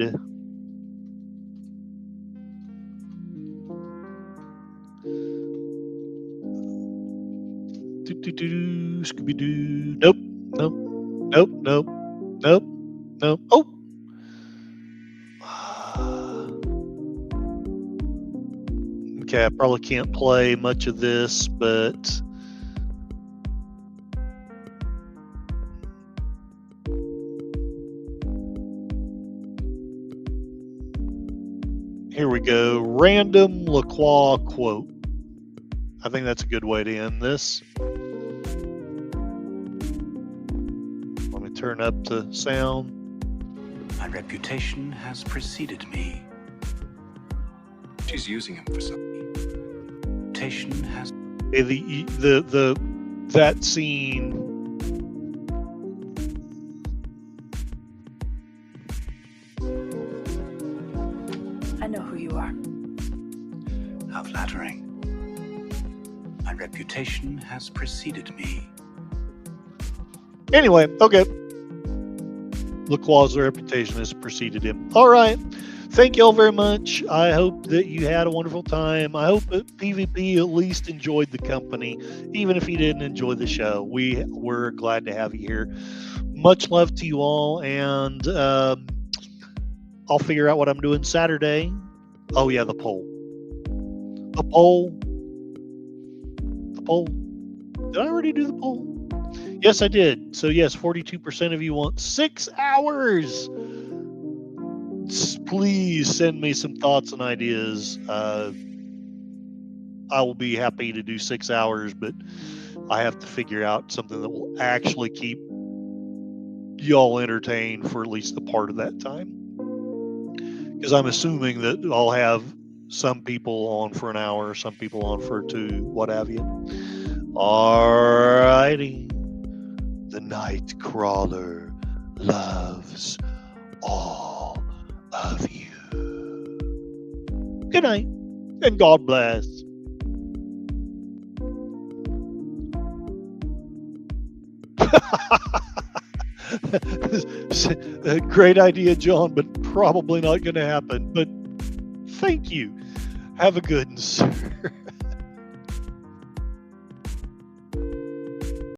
Scooby-Doo. Nope. Oh! Okay, I probably can't play much of this, but here we go. Random LaCroix quote. I think that's a good way to end this. Let me turn up the sound. My reputation has preceded me. She's using him for something. Reputation has. That scene. I know who you are. How flattering. My reputation has preceded me. Anyway, okay. LaCroix's reputation has preceded him. All right. Thank you all very much. I hope that you had a wonderful time. I hope that PvP at least enjoyed the company, even if you didn't enjoy the show. We're glad to have you here. Much love to you all, and I'll figure out what I'm doing Saturday. Oh, yeah, the poll. The poll. Did I already do the poll? Yes, I did. So, yes, 42% of you want 6 hours. Please send me some thoughts and ideas. I will be happy to do 6 hours, but I have to figure out something that will actually keep y'all entertained for at least a part of that time. Because I'm assuming that I'll have some people on for an hour, some people on for 2, what have you. Alrighty. The Night Crawler loves all of you. Good night, and God bless. Great idea, John, but probably not going to happen. But thank you. Have a good one, sir.